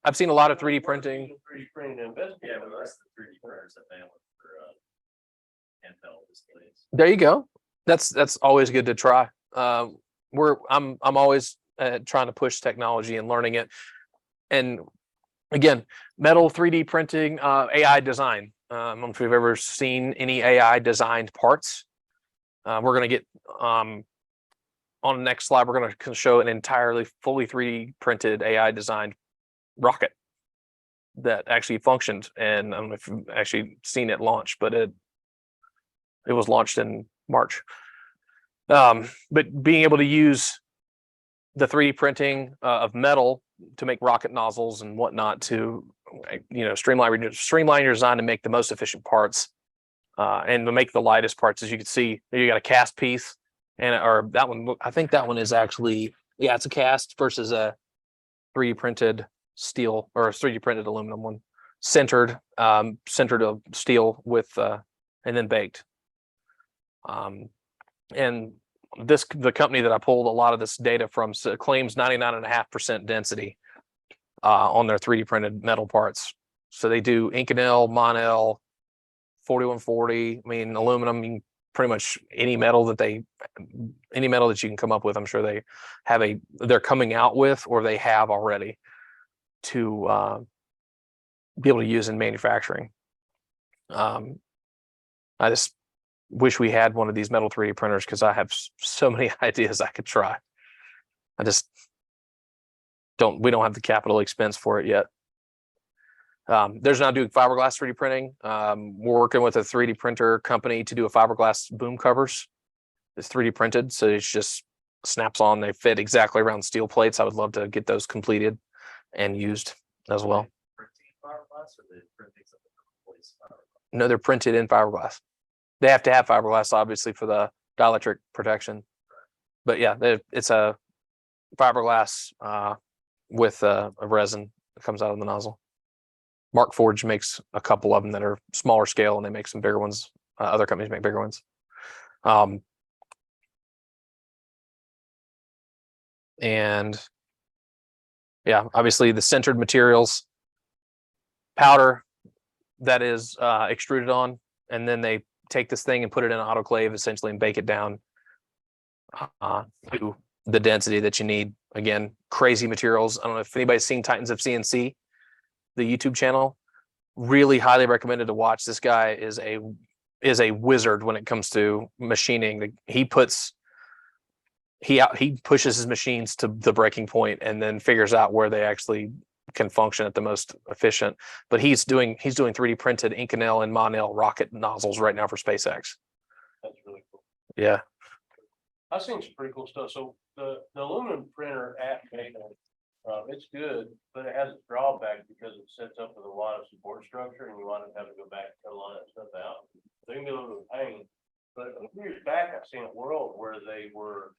E: I've seen a lot of 3D printing.
B: 3D printing to investigate.
F: Yeah, but that's the 3D printers that they want for handheld displays.
E: There you go. That's always good to try. I'm always trying to push technology and learning it. And again, metal 3D printing, AI design. I don't know if you've ever seen any AI designed parts. We're going to get on the next slide. We're going to show an entirely fully 3D printed AI designed rocket that actually functioned. And I don't know if you've actually seen it launch, but it was launched in March. But being able to use the 3D printing of metal to make rocket nozzles and whatnot to, streamline your design to make the most efficient parts and to make the lightest parts. As you can see, you got a cast piece, or that one. I think that one is actually, it's a cast versus a 3D printed steel or a 3D printed aluminum one, centered of steel with and then baked. And the company that I pulled a lot of this data from claims 99.5% density on their 3D printed metal parts. So they do Inconel, Monel, 4140. I mean, aluminum, pretty much any metal that you can come up with. I'm sure they have they're coming out with, or they have already, to be able to use in manufacturing. I just wish we had one of these metal 3D printers because I have so many ideas I could try. I just we don't have the capital expense for it yet. There's now doing fiberglass 3D printing. We're working with a 3D printer company to do a fiberglass boom covers. It's 3D printed, so it's just snaps on. They fit exactly around steel plates. I would love to get those completed and used as well.
F: Printing fiberglass or the printing something to replace fiberglass?
E: No, they're printed in fiberglass. They have to have fiberglass, obviously, for the dielectric protection. But yeah, it's a fiberglass with a resin that comes out of the nozzle. Mark Forge makes a couple of them that are smaller scale, and they make some bigger ones. Other companies make bigger ones. And yeah, obviously the sintered materials, powder that is extruded on, and then they take this thing and put it in an autoclave essentially and bake it down to the density that you need. Again, crazy materials. I don't know if anybody's seen Titans of CNC, the YouTube channel. Really highly recommended to watch. This guy is a wizard when it comes to machining. He pushes his machines to the breaking point and then figures out where they actually can function at the most efficient. But he's doing 3D printed Inconel and Monel rocket nozzles right now for SpaceX.
B: That's really cool.
E: Yeah.
B: I've seen some pretty cool stuff. So the aluminum printer at Meador, it's good, but it has a drawback because it sets up with a lot of support structure, and you want to have to go back and cut a lot of that stuff out. So you can be a little bit of pain. But a few years back, I've seen a world where they were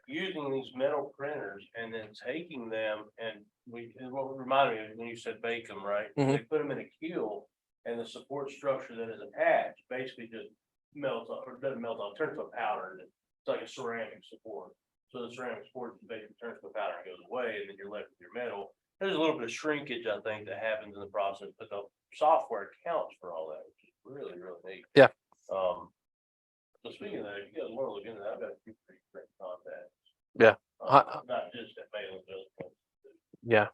B: using these metal printers and then taking them, and what reminded me of when you said bake them, right?
E: Mhm.
B: They put them in a kiln, and the support structure that is attached basically just melts off, or doesn't melt off, turns to a powder. And it's like a ceramic support. So the ceramic support basically turns to a powder and goes away, and then you're left with your metal. There's a little bit of shrinkage, I think, that happens in the process, but the software accounts for all that, which is really, really neat.
E: Yeah.
B: So speaking of that, if you guys want to look into that, I've got a few pretty great contacts.
E: Yeah.
B: Not just at Mayo, but
E: Yeah.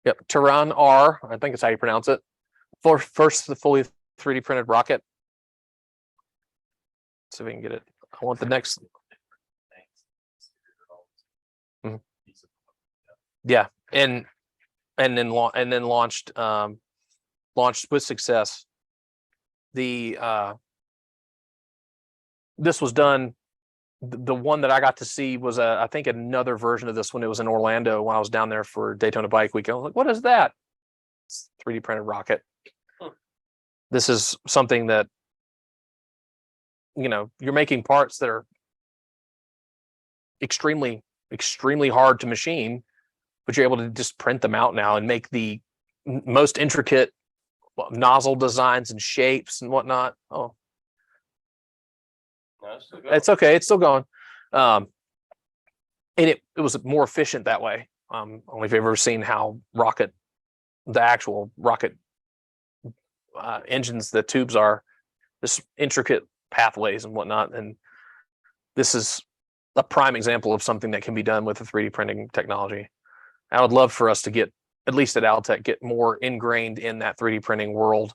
E: Yep. Tehran R, I think it's how you pronounce it. First, the fully 3D printed rocket. So we can get it. I want the next. Mhm. Yeah, and then launched with success. This was done. The one that I got to see was I think another version of this when it was in Orlando when I was down there for Daytona Bike Week. I was like, what is that? It's 3D printed rocket. This is something that, you're making parts that are extremely, extremely hard to machine, but you're able to just print them out now and make the most intricate nozzle designs and shapes and whatnot. Oh, it's okay. It's still going. And it was more efficient that way. I don't know if you've ever seen how the actual rocket engines, the tubes are this intricate pathways and whatnot. And this is a prime example of something that can be done with the 3D printing technology. I would love for us to get, at least at Altec, get more ingrained in that 3D printing world,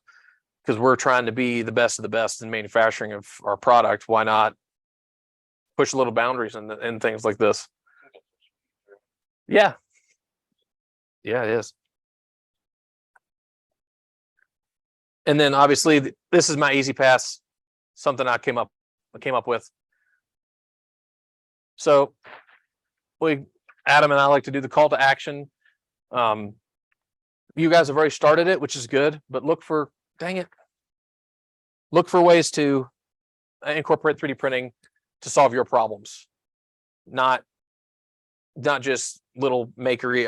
E: because we're trying to be the best of the best in manufacturing of our product. Why not push a little boundaries in things like this? Yeah. Yeah, it is. And then obviously this is my easy pass, something I came up with. So Adam and I like to do the call to action. You guys have already started it, which is good, but look for ways to incorporate 3D printing to solve your problems. Not just little makery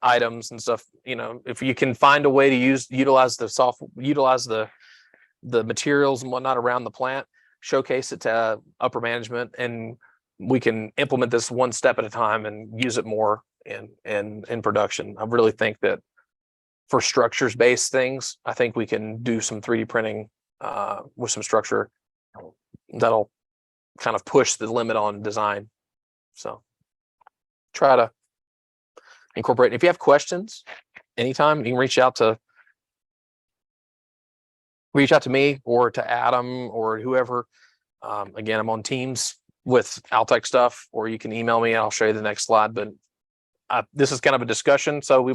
E: items and stuff. If you can find a way to utilize the materials and whatnot around the plant, showcase it to upper management, and we can implement this one step at a time and use it more in production. I really think that for structures based things, I think we can do some 3D printing with some structure that'll kind of push the limit on design. So try to incorporate. If you have questions anytime, you can reach out to me or to Adam or whoever. Again, I'm on Teams with Altec stuff, or you can email me and I'll show you the next slide. But this is kind of a discussion. So